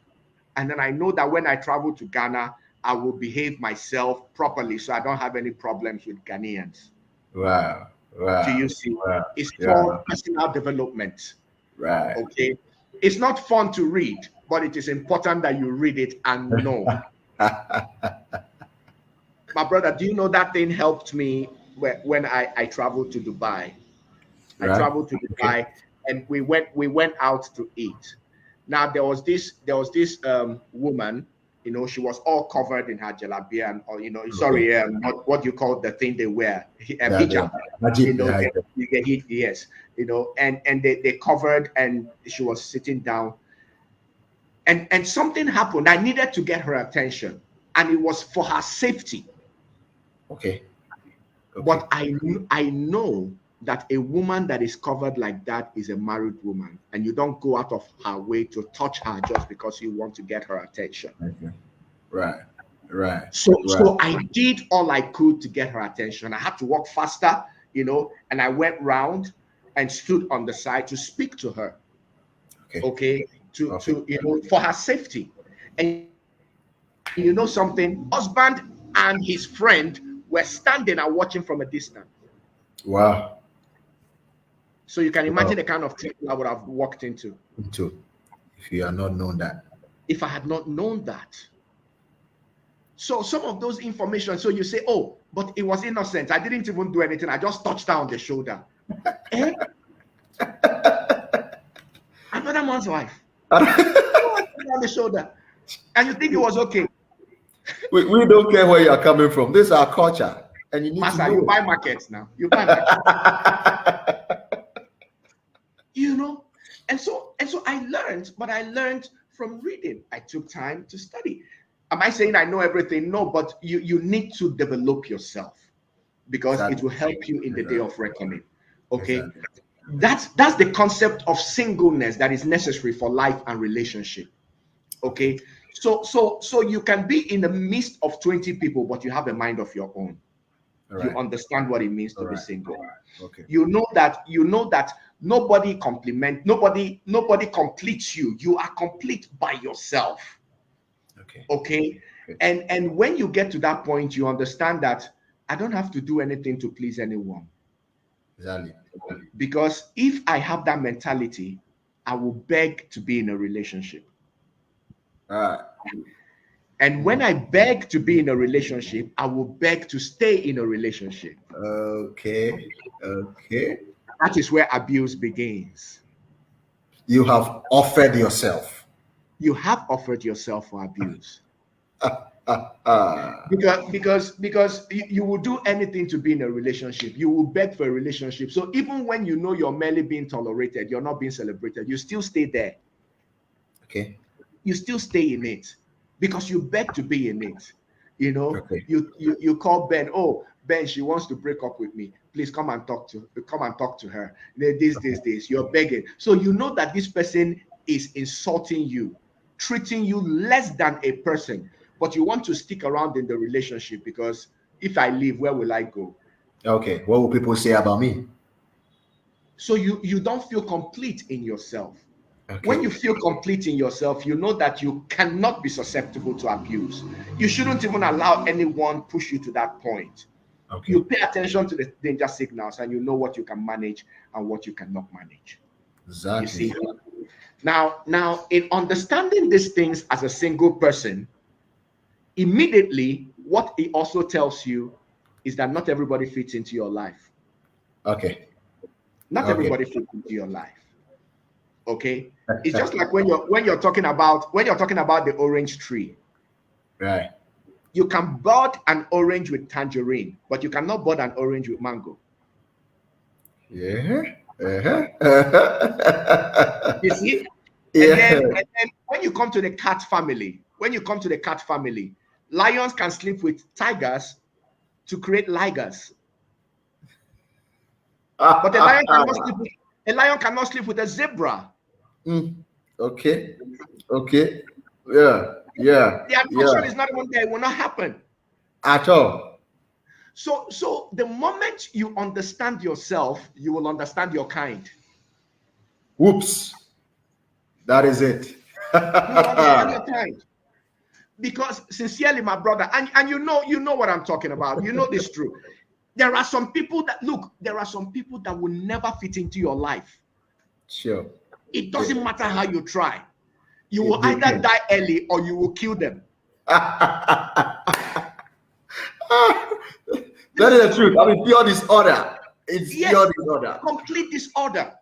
And then I know that when I travel to Ghana, I will behave myself properly so I don't have any problems with Ghanaians. Wow. Wow. Do you see? Wow. It's called personal development. Right. Okay. It's not fun to read, but it is important that you read it and know. My brother, do you know that thing helped me when I traveled to Dubai? I traveled to Dubai and we went out to eat. Now there was this woman, you know, she was all covered in her jalabia and or, you know, sorry, what you call the thing they wear, hijab. You know, yes, you know, and they covered and she was sitting down. And something happened. I needed to get her attention, and it was for her safety. Okay. But I know that a woman that is covered like that is a married woman, and you don't go out of her way to touch her just because you want to get her attention. Okay. Right. Right. So I did all I could to get her attention. I had to walk faster, you know, and I went round and stood on the side to speak to her. Okay. To you know, for her safety. And you know something, husband and his friend were standing and watching from a distance. Wow. So you can imagine the kind of trouble I would have walked into. If you had not known that. If I had not known that. So some of those information, so you say, oh, but it was innocent. I didn't even do anything. I just touched her on the shoulder. Another man's wife. On the shoulder. And you think it was okay. We don't care where you're coming from. This is our culture. And you need Master, to know. you buy markets now. You buy markets. You know? And so I learned from reading. I took time to study. Am I saying I know everything? No, but you need to develop yourself because it will help you in the day of reckoning. Okay. That's the concept of singleness that is necessary for life and relationship. Okay. So you can be in the midst of 20 people, but you have a mind of your own. You understand what it means to be single. Okay. You know that nobody completes you. You are complete by yourself. Okay. And when you get to that point, you understand that I don't have to do anything to please anyone. Exactly. Because if I have that mentality, I will beg to be in a relationship. And when I beg to be in a relationship, I will beg to stay in a relationship. Okay. That is where abuse begins. You have offered yourself. You have offered yourself for abuse. Because you will do anything to be in a relationship. You will beg for a relationship. So even when you know you're merely being tolerated, you're not being celebrated, you still stay there. Okay. You still stay in it because you beg to be in it. You call Ben. Oh, Ben, she wants to break up with me. Please come and talk to her. This. You're begging. So you know that this person is insulting you, treating you less than a person, but you want to stick around in the relationship because if I leave, where will I go? Okay. What will people say about me? So you don't feel complete in yourself. Okay. When you feel complete in yourself, you know that you cannot be susceptible to abuse. You shouldn't even allow anyone push you to that point. Okay. You pay attention to the danger signals and you know what you can manage and what you cannot manage. Exactly. You see? Now, in understanding these things as a single person, immediately what it also tells you is that not everybody fits into your life. Okay. Not everybody fits into your life. Okay, it's just like when you're talking about the orange tree. Right. You can bud an orange with tangerine, but you cannot bud an orange with mango. Yeah. You see? Yeah. And then when you come to the cat family, lions can sleep with tigers to create ligers. But a lion cannot sleep with a zebra. Okay. Yeah. The attraction is not even there. It will not happen at all. So the moment you understand yourself, you will understand your kind. Whoops. That is it. You will understand your kind. Because sincerely, my brother, and you know what I'm talking about. You know this true. There are some people that will never fit into your life. Sure. It doesn't matter how you try. You will either die early or you will kill them. That is the truth. I mean, pure disorder. It's pure disorder. Complete disorder.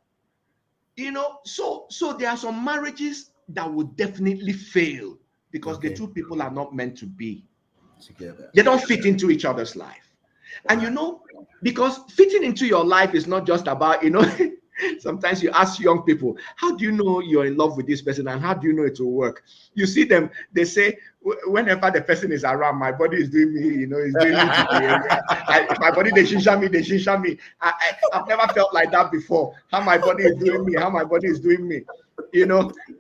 So there are some marriages that will definitely fail because the two people are not meant to be together. They don't fit into each other's life. And because fitting into your life is not just about, sometimes you ask young people, how do you know you're in love with this person and how do you know it will work? You see them, they say, whenever the person is around, my body is doing me, it's doing me today. My body, they shisha me. I've never felt like that before. How my body is doing me,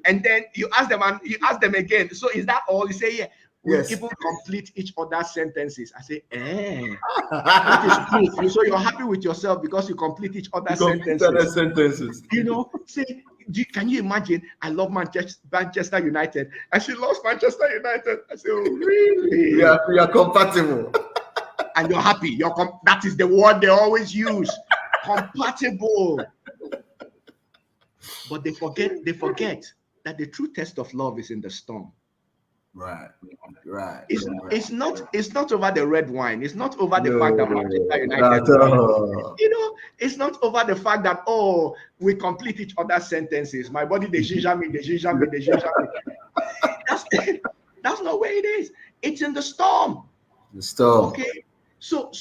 and then you ask them and you ask them again. So is that all? You say, yeah. We even complete each other's sentences. I say, that is true. So you're happy with yourself because you complete each other's sentences. Say, can you imagine? I love Manchester United, and she loves Manchester United. I say, oh, really? We are compatible. And you're happy. That is the word they always use. Compatible. But they forget that the true test of love is in the storm. Right. It's not over the red wine. It's not over the fact that Manchester United. It's not over the fact that we complete each other's sentences. My body they ginger me. That's not where it is. It's in the storm. The storm. Okay. So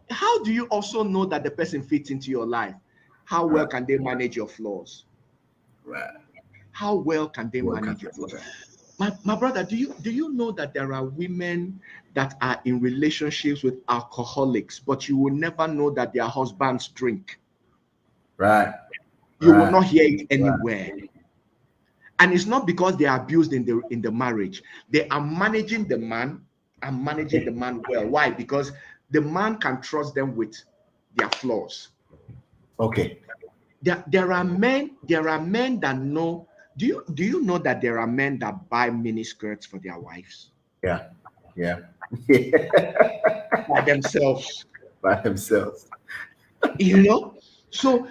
how do you also know that the person fits into your life? How well can they manage your flaws? Right. How well can they manage your flaws? My brother, do you know that there are women that are in relationships with alcoholics, but you will never know that their husbands drink? Right. You will not hear it anywhere. And it's not because they are abused in the marriage. They are managing the man and managing the man well. Why? Because the man can trust them with their flaws. Okay. There are men that know Do you know that there are men that buy mini skirts for their wives? Yeah. By themselves. By themselves. You know? So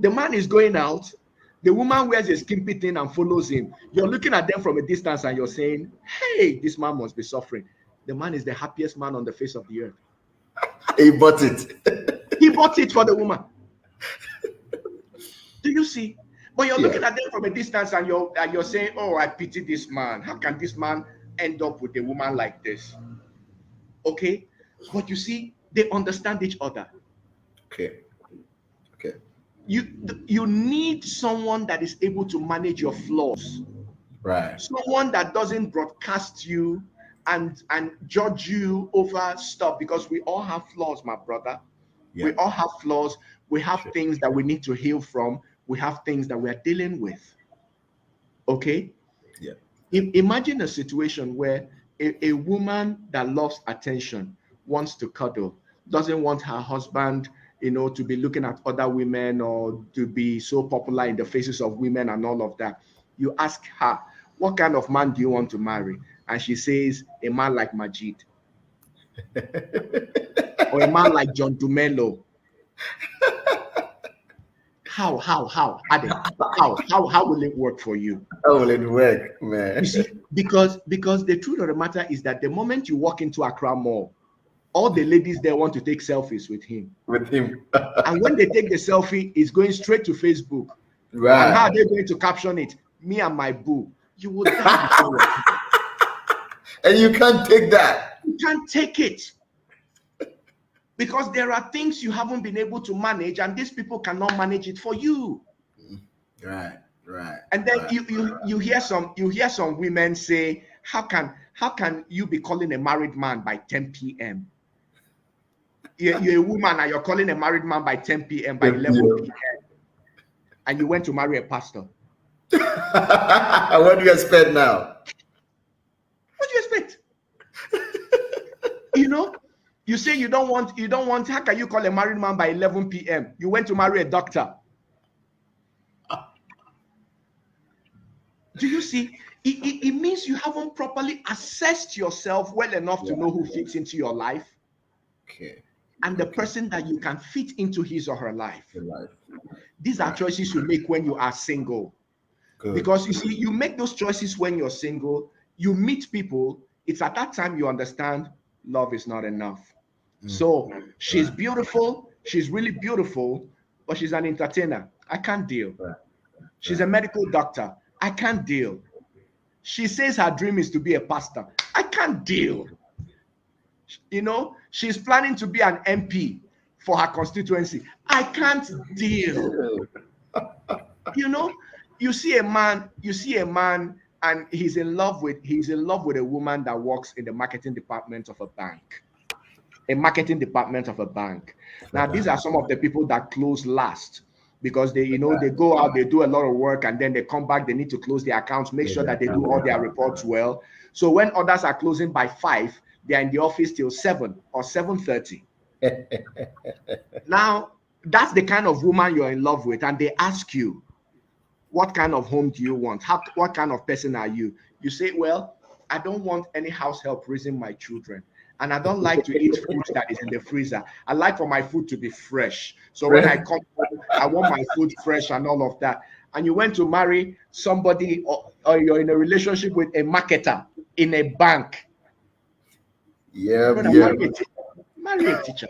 the man is going out, the woman wears a skimpy thing and follows him. You're looking at them from a distance and you're saying, hey, this man must be suffering. The man is the happiest man on the face of the earth. He bought it. He bought it for the woman. Do you see? But you're looking at them from a distance and you're saying, oh, I pity this man. How can this man end up with a woman like this? Okay? But you see, they understand each other. Okay. You need someone that is able to manage your flaws. Right. Someone that doesn't broadcast you and judge you over stuff, because we all have flaws, my brother. Yeah. We all have flaws. We have things that we need to heal from. We have things that we are dealing with. Okay? Yeah. Imagine a situation where a woman that loves attention, wants to cuddle, doesn't want her husband, to be looking at other women or to be so popular in the faces of women and all of that. You ask her, what kind of man do you want to marry? And she says, a man like Majid. Or a man like John Dumelo. How, Ade, how will it work for you? How will it work, man? You see, because the truth of the matter is that the moment you walk into Accra Mall, all the ladies there want to take selfies with him. And when they take the selfie, it's going straight to Facebook. Right. And how are they going to caption it? Me and my boo. You would die. And you can't take that. You can't take it. Because there are things you haven't been able to manage, and these people cannot manage it for you. Right. And then you hear some women say, how can you be calling a married man by 10 p.m.? You're a woman and you're calling a married man by 10 p.m. by 11 p.m. and you went to marry a pastor. What do you expect now? What do you expect? You say you don't want, how can you call a married man by 11 p.m.? You went to marry a doctor. Do you see? It means you haven't properly assessed yourself well enough to know who fits into your life. Okay. And the person that you can fit into his or her life. These are choices you make when you are single. Good. Because you see, you make those choices when you're single, you meet people, it's at that time you understand love is not enough. So she's beautiful, she's really beautiful, but she's an entertainer. I can't deal. She's a medical doctor. I can't deal. She says her dream is to be a pastor. I can't deal. She's planning to be an MP for her constituency. I can't deal. You see a man and he's in love with a woman that works in the marketing department of a bank. Now, these are some of the people that close last, because they go out, they do a lot of work, and then they come back, they need to close their accounts, make sure that they do all their reports well. So when others are closing by 5, they're in the office till 7 or 7:30. Now, that's the kind of woman you're in love with, and they ask you, what kind of home do you want? What kind of person are you? You say, well, I don't want any house help raising my children, and I don't like to eat food that is in the freezer. I like for my food to be fresh. So when I come home, I want my food fresh and all of that. And you went to marry somebody, or you're in a relationship with a marketer in a bank. Marry a teacher.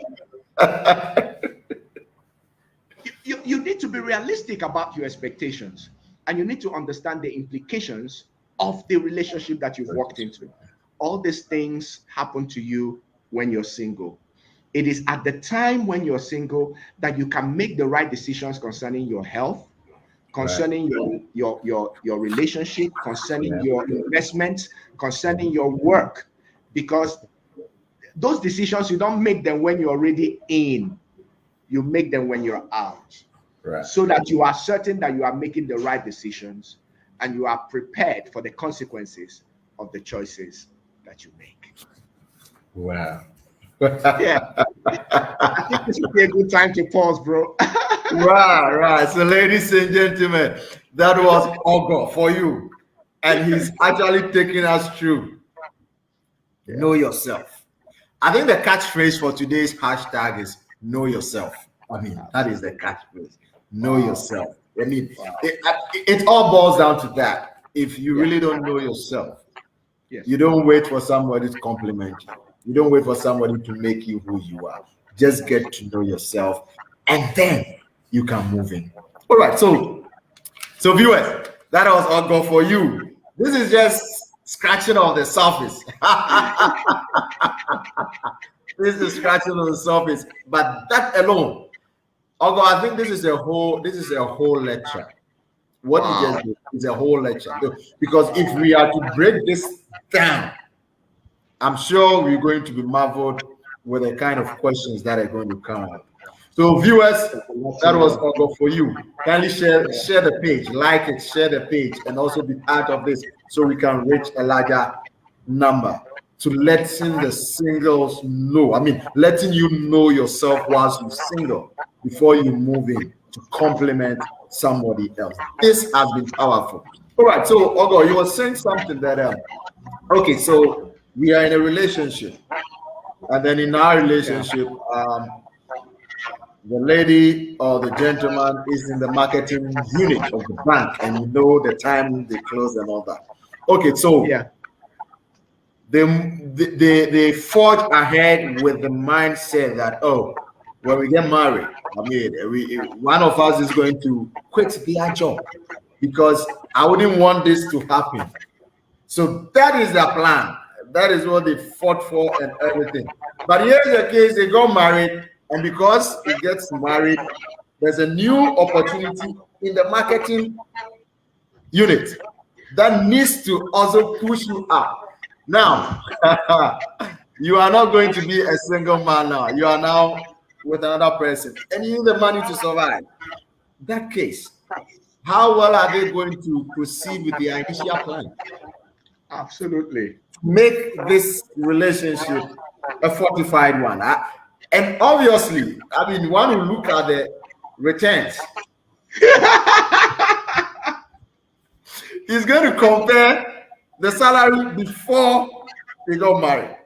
You need to be realistic about your expectations, and you need to understand the implications of the relationship that you've walked into. All these things happen to you when you're single. It is at the time when you're single that you can make the right decisions concerning your health, concerning your relationship, concerning your investments, concerning your work, because those decisions, you don't make them when you're already in, you make them when you're out. So that you are certain that you are making the right decisions and you are prepared for the consequences of the choices that you make. Wow. Yeah. I think this would be a good time to pause, bro. Right. So, ladies and gentlemen, That was Ogo for you. And he's actually taking us through. Know yourself. I think the catchphrase for today's hashtag is know yourself. I mean, that is the catchphrase. Know yourself. I mean, it all boils down to that. If you really don't know yourself, you don't wait for somebody to compliment you. You don't wait for somebody to make you who you are. Just get to know yourself, and then you can move in. All right, so viewers, that was all go for you. This is just scratching on the surface. This is scratching on the surface, but that alone, although I think this is a whole lecture. What you just did is a whole lecture, because if we are to break this down, I'm sure we're going to be marveled with the kind of questions that are going to come up. So viewers, that was all for you. Kindly share the page, like it, share the page, and also be part of this so we can reach a larger number, to letting the singles know. I mean, letting you know yourself whilst you're single before you move in to complement somebody else. This has been powerful. All right, so Ogo, you were saying something that okay, so we are in a relationship, and then in our relationship, the lady or the gentleman is in the marketing unit of the bank, and you know the time they close and all that. Okay, so they forge ahead with the mindset that, oh, when we get married, I mean, one of us is going to quit their job because I wouldn't want this to happen. So that is their plan. That is what they fought for and everything. But here's the case: they got married, and because it gets married, there's a new opportunity in the marketing unit that needs to also push you up. Now, you are not going to be a single man now. You are now with another person, and you need the money to survive. That case, how well are they going to proceed with the initial plan? Absolutely. Make this relationship a fortified one. And obviously, I mean, one will look at the returns. He's going to compare the salary before they got married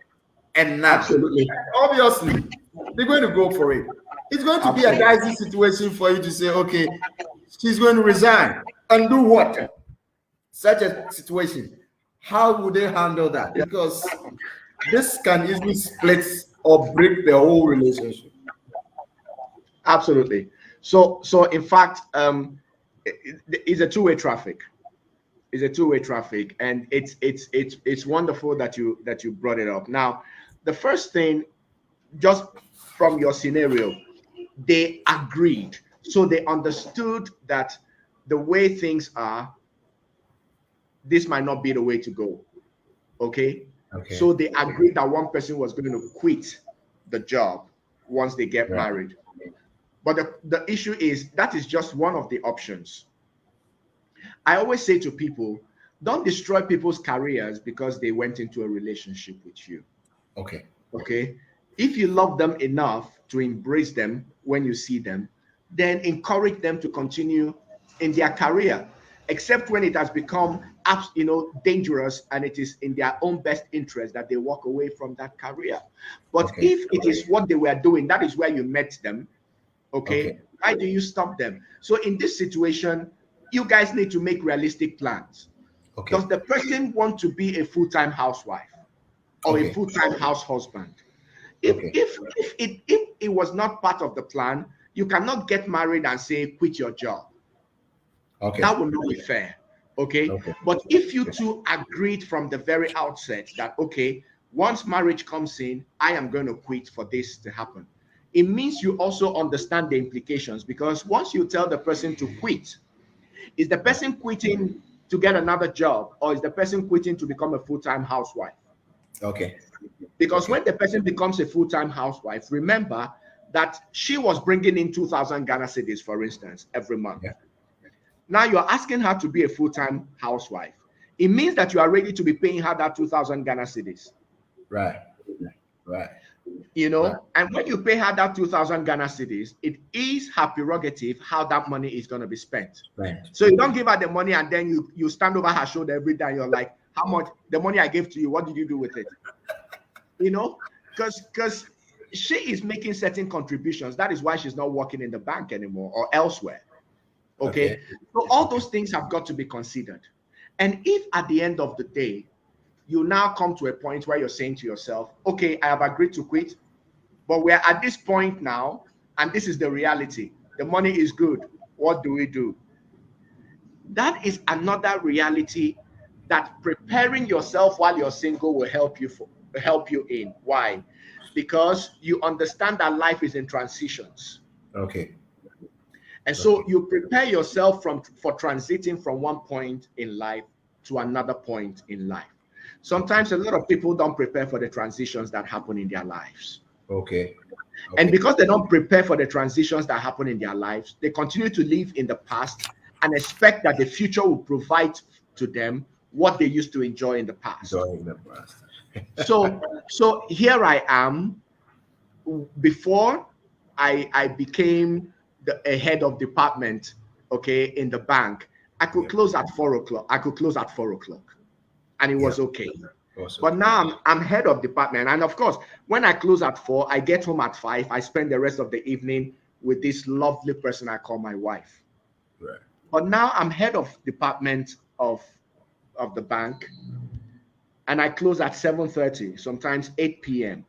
and now. Absolutely. Obviously, they're going to go for it. It's going to be a dicey situation for you to say, okay, she's going to resign and do what? Such a situation. How would they handle that? Because this can easily split or break the whole relationship. Absolutely. So in fact, it's a two-way traffic. It's a two-way traffic, and it's wonderful that you brought it up. Now, the first thing, just from your scenario, they agreed. So they understood that the way things are, this might not be the way to go. Okay. So they agreed that one person was going to quit the job once they get married. But the issue is that is just one of the options. I always say to people, don't destroy people's careers because they went into a relationship with you. Okay. If you love them enough to embrace them when you see them, then encourage them to continue in their career, except when it has become dangerous and it is in their own best interest that they walk away from that career. But if it is what they were doing, that is where you met them. Why do you stop them? So in this situation, you guys need to make realistic plans. Does the person want to be a full-time housewife or a full-time house husband? If it was not part of the plan, you cannot get married and say quit your job. That would not be fair. But if you two agreed from the very outset that once marriage comes in, I am going to quit for this to happen, it means you also understand the implications, because once you tell the person to quit, is the person quitting to get another job, or is the person quitting to become a full-time housewife? Because when the person becomes a full-time housewife, remember that she was bringing in 2,000 Ghana cedis, for instance, every month. Now you're asking her to be a full-time housewife. It means that you are ready to be paying her that 2,000 Ghana cedis. Right. You know, and when you pay her that 2,000 Ghana cedis, it is her prerogative how that money is going to be spent. Right. So you don't give her the money and then you stand over her shoulder every day. You're like, how much the money I gave to you? What did you do with it? You know, because she is making certain contributions. That is why she's not working in the bank anymore or elsewhere. Okay. So all those things have got to be considered. And if at the end of the day, you now come to a point where you're saying to yourself, okay, I have agreed to quit, but we're at this point now, and this is the reality. The money is good. What do we do? That is another reality that preparing yourself while you're single will help you in. Why? Because you understand that life is in transitions. Okay. And so you prepare yourself for transiting from one point in life to another point in life. Sometimes a lot of people don't prepare for the transitions that happen in their lives. Okay. And because they don't prepare for the transitions that happen in their lives, they continue to live in the past and expect that the future will provide to them what they used to enjoy in the past. So here I am. Before I became a head of department, okay, in the bank, I could close at 4 o'clock. I could close at 4 o'clock. And it was okay. Awesome. But now I'm head of department. And of course, when I close at 4, I get home at 5. I spend the rest of the evening with this lovely person I call my wife. Right. But now I'm head of department of the bank. And I close at 7:30, sometimes 8 p.m.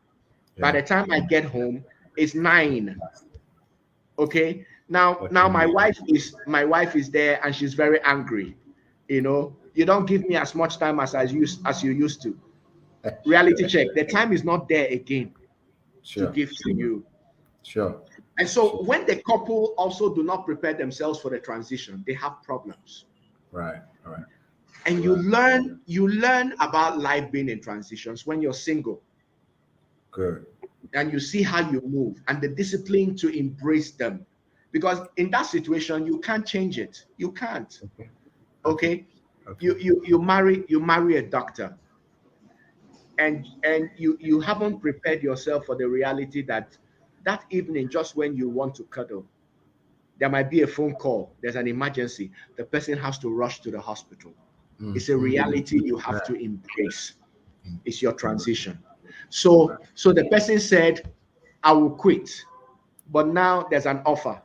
Yeah. By the time I get home, it's 9. Okay. Now my wife is there and she's very angry. You know, you don't give me as much time as you used to. Reality check. The time is not there again to give to you. Sure. And so when the couple also do not prepare themselves for the transition, they have problems. Right. All right. And you learn about life being in transitions when you're single. Good. And you see how you move and the discipline to embrace them. Because in that situation, you can't change it. You can't. Okay. You marry a doctor, and you haven't prepared yourself for the reality that evening, just when you want to cuddle, there might be a phone call. There's an emergency. The person has to rush to the hospital. It's a reality you have to embrace. It's your transition. So the person said, I will quit, but now there's an offer,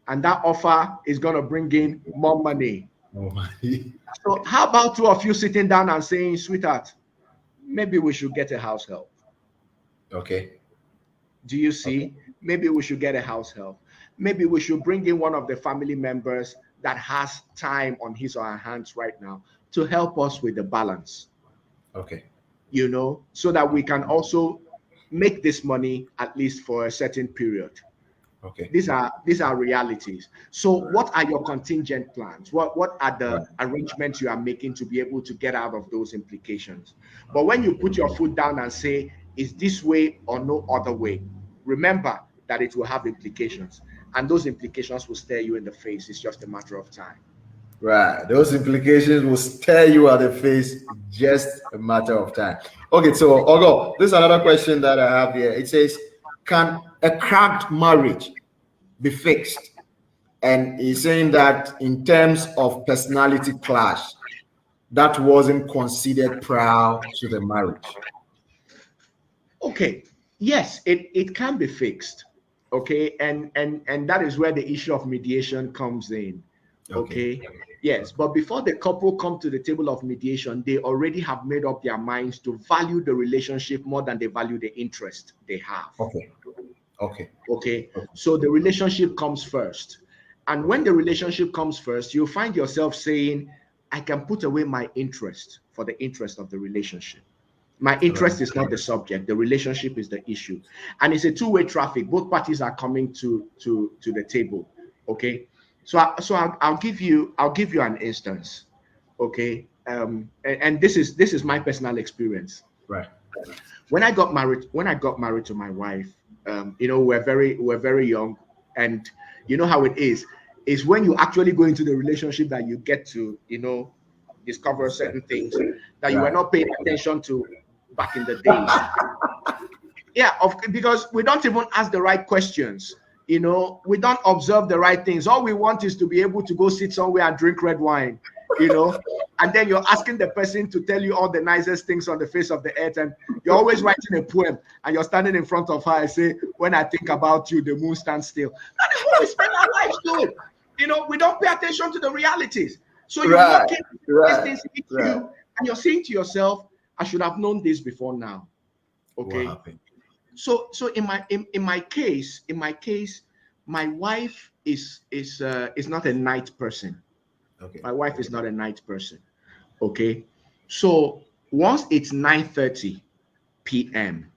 and that offer is going to bring in more money. So how about two of you sitting down and saying, sweetheart, maybe we should get a house help? Okay. Do you see? Okay. Maybe we should get a house help. Maybe we should bring in one of the family members that has time on his or her hands right now to help us with the balance. Okay. You know, so that we can also make this money at least for a certain period. Okay. These are realities. So what are your contingent plans? What are the arrangements you are making to be able to get out of those implications? But when you put your foot down and say, is this way or no other way? Remember that it will have implications, and those implications will stare you in the face. It's just a matter of time. Right. Those implications will stare you at the face, just a matter of time. Okay, so Ogo, this is another question that I have here. It says, can a cracked marriage be fixed? And he's saying that in terms of personality clash, that wasn't considered prior to the marriage. Okay. Yes, it can be fixed. Okay. And that is where the issue of mediation comes in. Okay. Yes, but before the couple come to the table of mediation, they already have made up their minds to value the relationship more than they value the interest they have. Okay. So the relationship comes first. And when the relationship comes first, you find yourself saying, I can put away my interest for the interest of the relationship. My interest is not the subject. The relationship is the issue. And it's a two-way traffic. Both parties are coming to the table. Okay. So I'll give you an instance, okay? And this is my personal experience. Right. When I got married to my wife, you know, we're very young, and you know how it is when you actually go into the relationship that you get to, you know, discover certain things that you were not paying attention to back in the days. Yeah, because we don't even ask the right questions. You know, we don't observe the right things. All we want is to be able to go sit somewhere and drink red wine, you know, and then you're asking the person to tell you all the nicest things on the face of the earth, and you're always writing a poem, and you're standing in front of her and say, when I think about you, the moon stands still. That is what we spend our lives doing. You know, we don't pay attention to the realities. So you're looking at these things hit you, and you're saying to yourself, I should have known this before now. Okay. What happened? So in my case, my wife is not a night person. Okay. My wife is not a night person. Okay. So once it's 9:30 p.m.,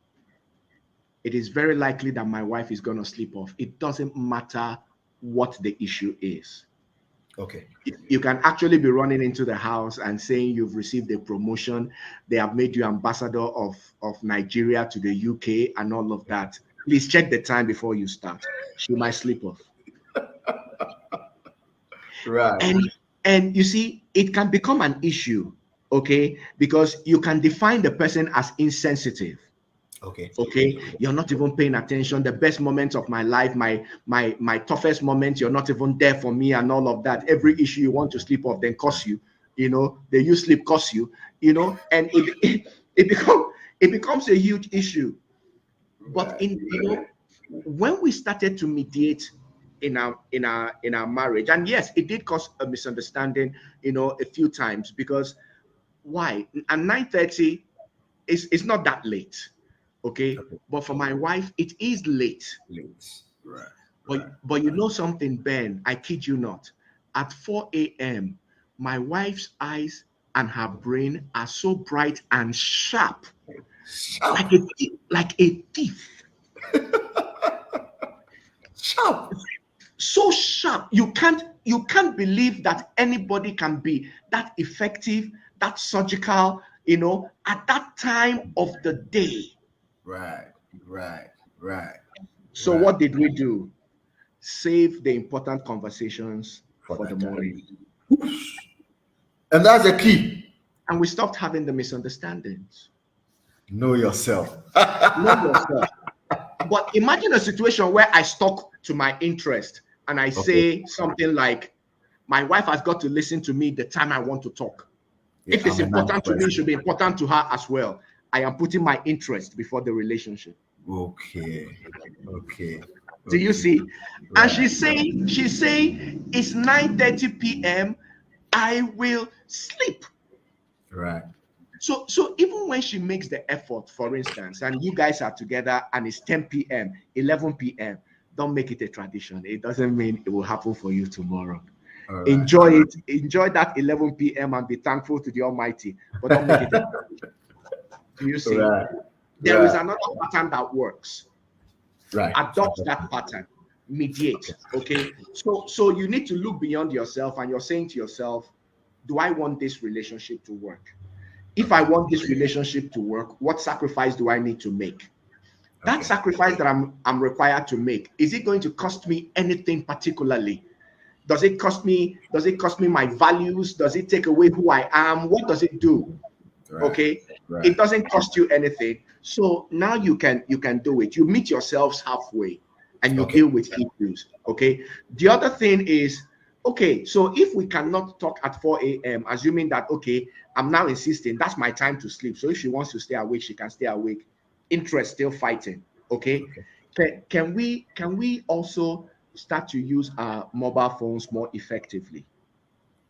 it is very likely that my wife is going to sleep off. It doesn't matter what the issue is. Okay. You can actually be running into the house and saying you've received a promotion. They have made you ambassador of Nigeria to the UK and all of that. Please check the time before you start. She might sleep off. Right. And you see, it can become an issue, okay? Because you can define the person as insensitive. Okay, you're not even paying attention. The best moments of my life, my toughest moments, you're not even there for me and all of that. Every issue you want to sleep off, then cost you, you know, the you sleep cost you, you know, and it becomes a huge issue. But when we started to mediate in our marriage, and yes, it did cause a misunderstanding, you know, a few times, because why? At 9:30 it's not that late. Okay, but for my wife, it is late. Right. But you know something, Ben? I kid you not. At 4 a.m., my wife's eyes and her brain are so bright and sharp, like a thief. Sharp. So sharp. You can't believe that anybody can be that effective, that surgical, you know, at that time of the day. Right. So what did we do? Save the important conversations for the morning. And that's the key. And we stopped having the misunderstandings. Know yourself. Know yourself. But imagine a situation where I stuck to my interest and I say something like, my wife has got to listen to me the time I want to talk. Yeah, if it's important to me, it should be important to her as well. I am putting my interest before the relationship. Okay. Do you see? Right. And she's saying it's 9:30 p.m. I will sleep. Right. So even when she makes the effort, for instance, and you guys are together and it's 10 p.m., 11 p.m., don't make it a tradition. It doesn't mean it will happen for you tomorrow. Right. Enjoy it. Enjoy that 11 p.m. and be thankful to the Almighty. But don't make it a tradition. Do you see? Right. There is another pattern that works. Right. Adopt that pattern. Mediate. Okay. So you need to look beyond yourself, and you're saying to yourself, do I want this relationship to work? If I want this relationship to work, what sacrifice do I need to make? That sacrifice that I'm required to make, is it going to cost me anything particularly? Does it cost me my values? Does it take away who I am? What does it do? Right. Okay. Right. It doesn't cost you anything. So now you can do it. You meet yourselves halfway and you deal with issues. Okay. The other thing is, okay, so if we cannot talk at 4 a.m., assuming that, okay, I'm now insisting that's my time to sleep. So if she wants to stay awake, she can stay awake. Interest still fighting. Okay. Can we also start to use our mobile phones more effectively?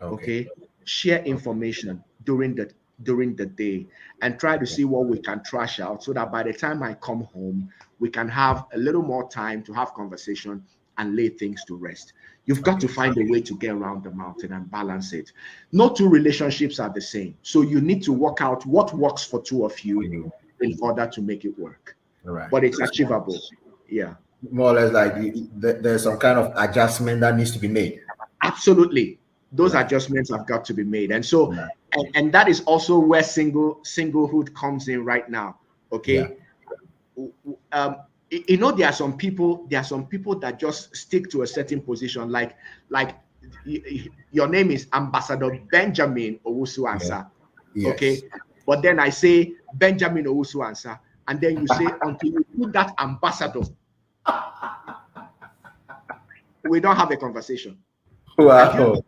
Okay. Share information during the day and try to see what we can trash out, so that by the time I come home, we can have a little more time to have conversation and lay things to rest. You've got to find a way to get around the mountain and balance it. No two relationships are the same. So you need to work out what works for two of you in order to make it work. Right. But it's achievable. Yeah. More or less like there's some kind of adjustment that needs to be made. Absolutely. Those adjustments have got to be made. And so, and that is also where singlehood comes in right now. Okay. Yeah. You know, there are some people that just stick to a certain position, like your name is Ambassador Benjamin Owusu-Ansah. Yes. Okay. But then I say Benjamin Owusu-Ansah, and then you say, until you put that ambassador, we don't have a conversation. Wow.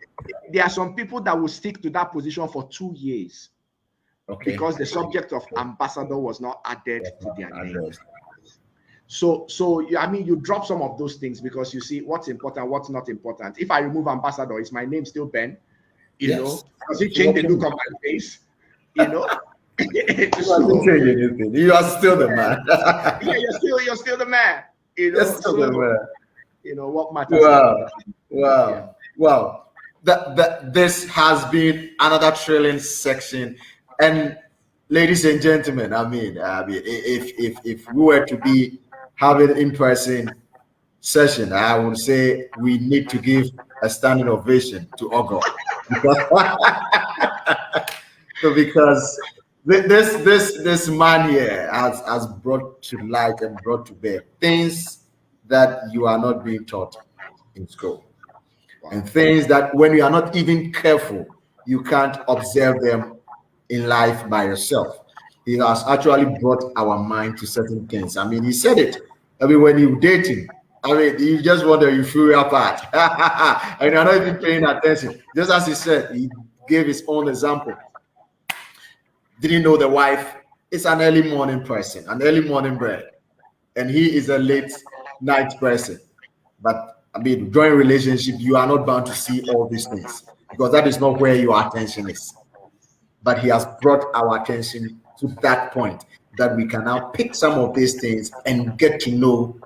There are some people that will stick to that position for 2 years because the subject of ambassador was not added to their name. So I mean, you drop some of those things because you see what's important, what's not important. If I remove ambassador, is my name still Ben? You know, does it change the look of my face? You know, you are still the man. Yeah, you're still the man. You know, you know what matters. Wow. This has been another thrilling section, and ladies and gentlemen, I mean, if we were to be having in-person session, I would say we need to give a standing ovation to Ogo because this man here has brought to light and brought to bear things that you are not being taught in school, and things that when you are not even careful, you can't observe them in life by yourself. He has actually brought our mind to certain things. I mean, he said it. I mean, when you're dating, I mean, you just wonder, you feel your part, and you're not even paying attention. Just as he said, he gave his own example. Didn't know the wife is an early morning person, an early morning bird, and he is a late night person. But I mean, during relationship, you are not bound to see all these things because that is not where your attention is. But he has brought our attention to that point that we can now pick some of these things and get to know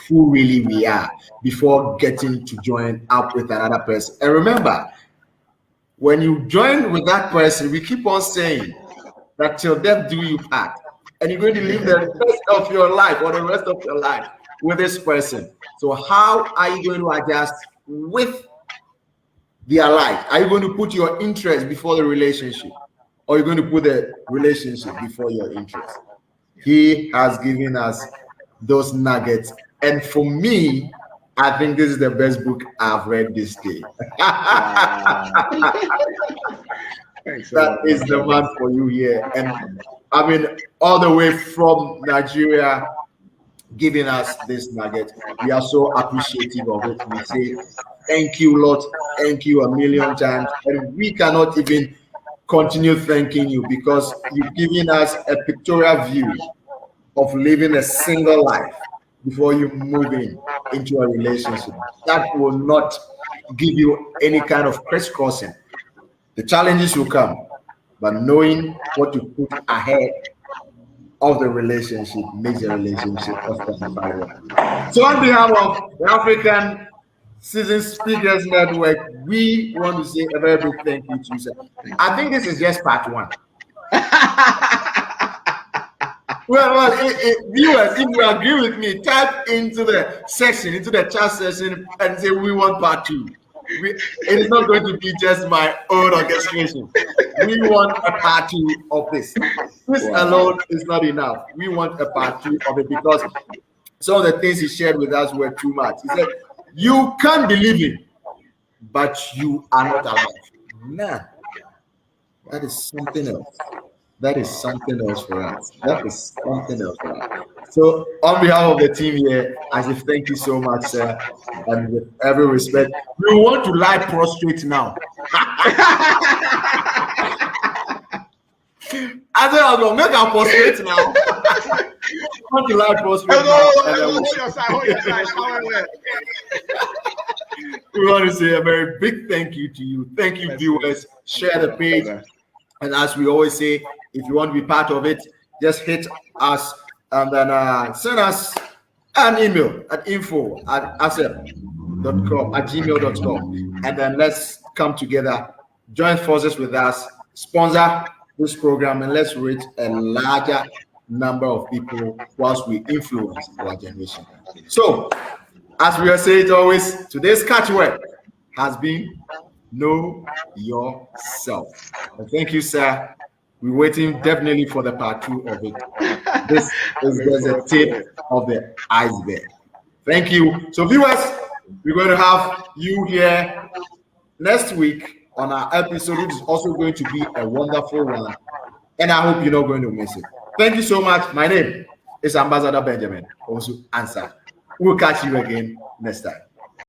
who really we are before getting to join up with another person. And remember, when you join with that person, we keep on saying that till death do you part, and you're going to live the rest of your life or the rest of your life with this person. So how are you going to adjust with their life? Are you going to put your interest before the relationship, or are you going to put the relationship before your interest? He has given us those nuggets, and for me, I think this is the best book I've read this day. That is the man for you here. And I mean, all the way from Nigeria, giving us this nugget. We are so appreciative of it. We say thank you, Lord. Thank you a million times. And we cannot even continue thanking you because you've given us a pictorial view of living a single life before you move into a relationship. That will not give you any kind of crisscrossing. The challenges will come, but knowing what to put ahead of the relationship makes the relationship a. So on behalf of the African Season Speakers Network, we want to say a very big thank you to you, sir. I think this is just part one. Well, viewers, if you agree with me, type into the section, into the chat section, and say we want part two. It is not going to be just my own orchestration. We want a part two of this. This alone is not enough. We want a part two of it because some of the things he shared with us were too much. He said, you can't believe it, but you are not alive. Man, that is something else. That is something else for us. That is something else for us. So, on behalf of the team here, I say thank you so much, sir. And with every respect, we want to lie prostrate now. I said, I'm going to make our prostrate now. I want to lie prostrate now. We want to say a very big thank you to you. Thank you, viewers. Share the page. And as we always say, if you want to be part of it, just hit us and then send us an email at info@afsesnet.com, at gmail.com. And then let's come together, join forces with us, sponsor this program, and let's reach a larger number of people whilst we influence our generation. So, as we are saying always, today's catchword has been know yourself. And thank you, sir. We're waiting definitely for the part two of it. This is just a tip of the iceberg. Thank you. So, viewers, we're going to have you here next week on our episode, which is also going to be a wonderful one. And I hope you're not going to miss it. Thank you so much. My name It's Ambassador Benjamin also answered. We'll catch you again next time.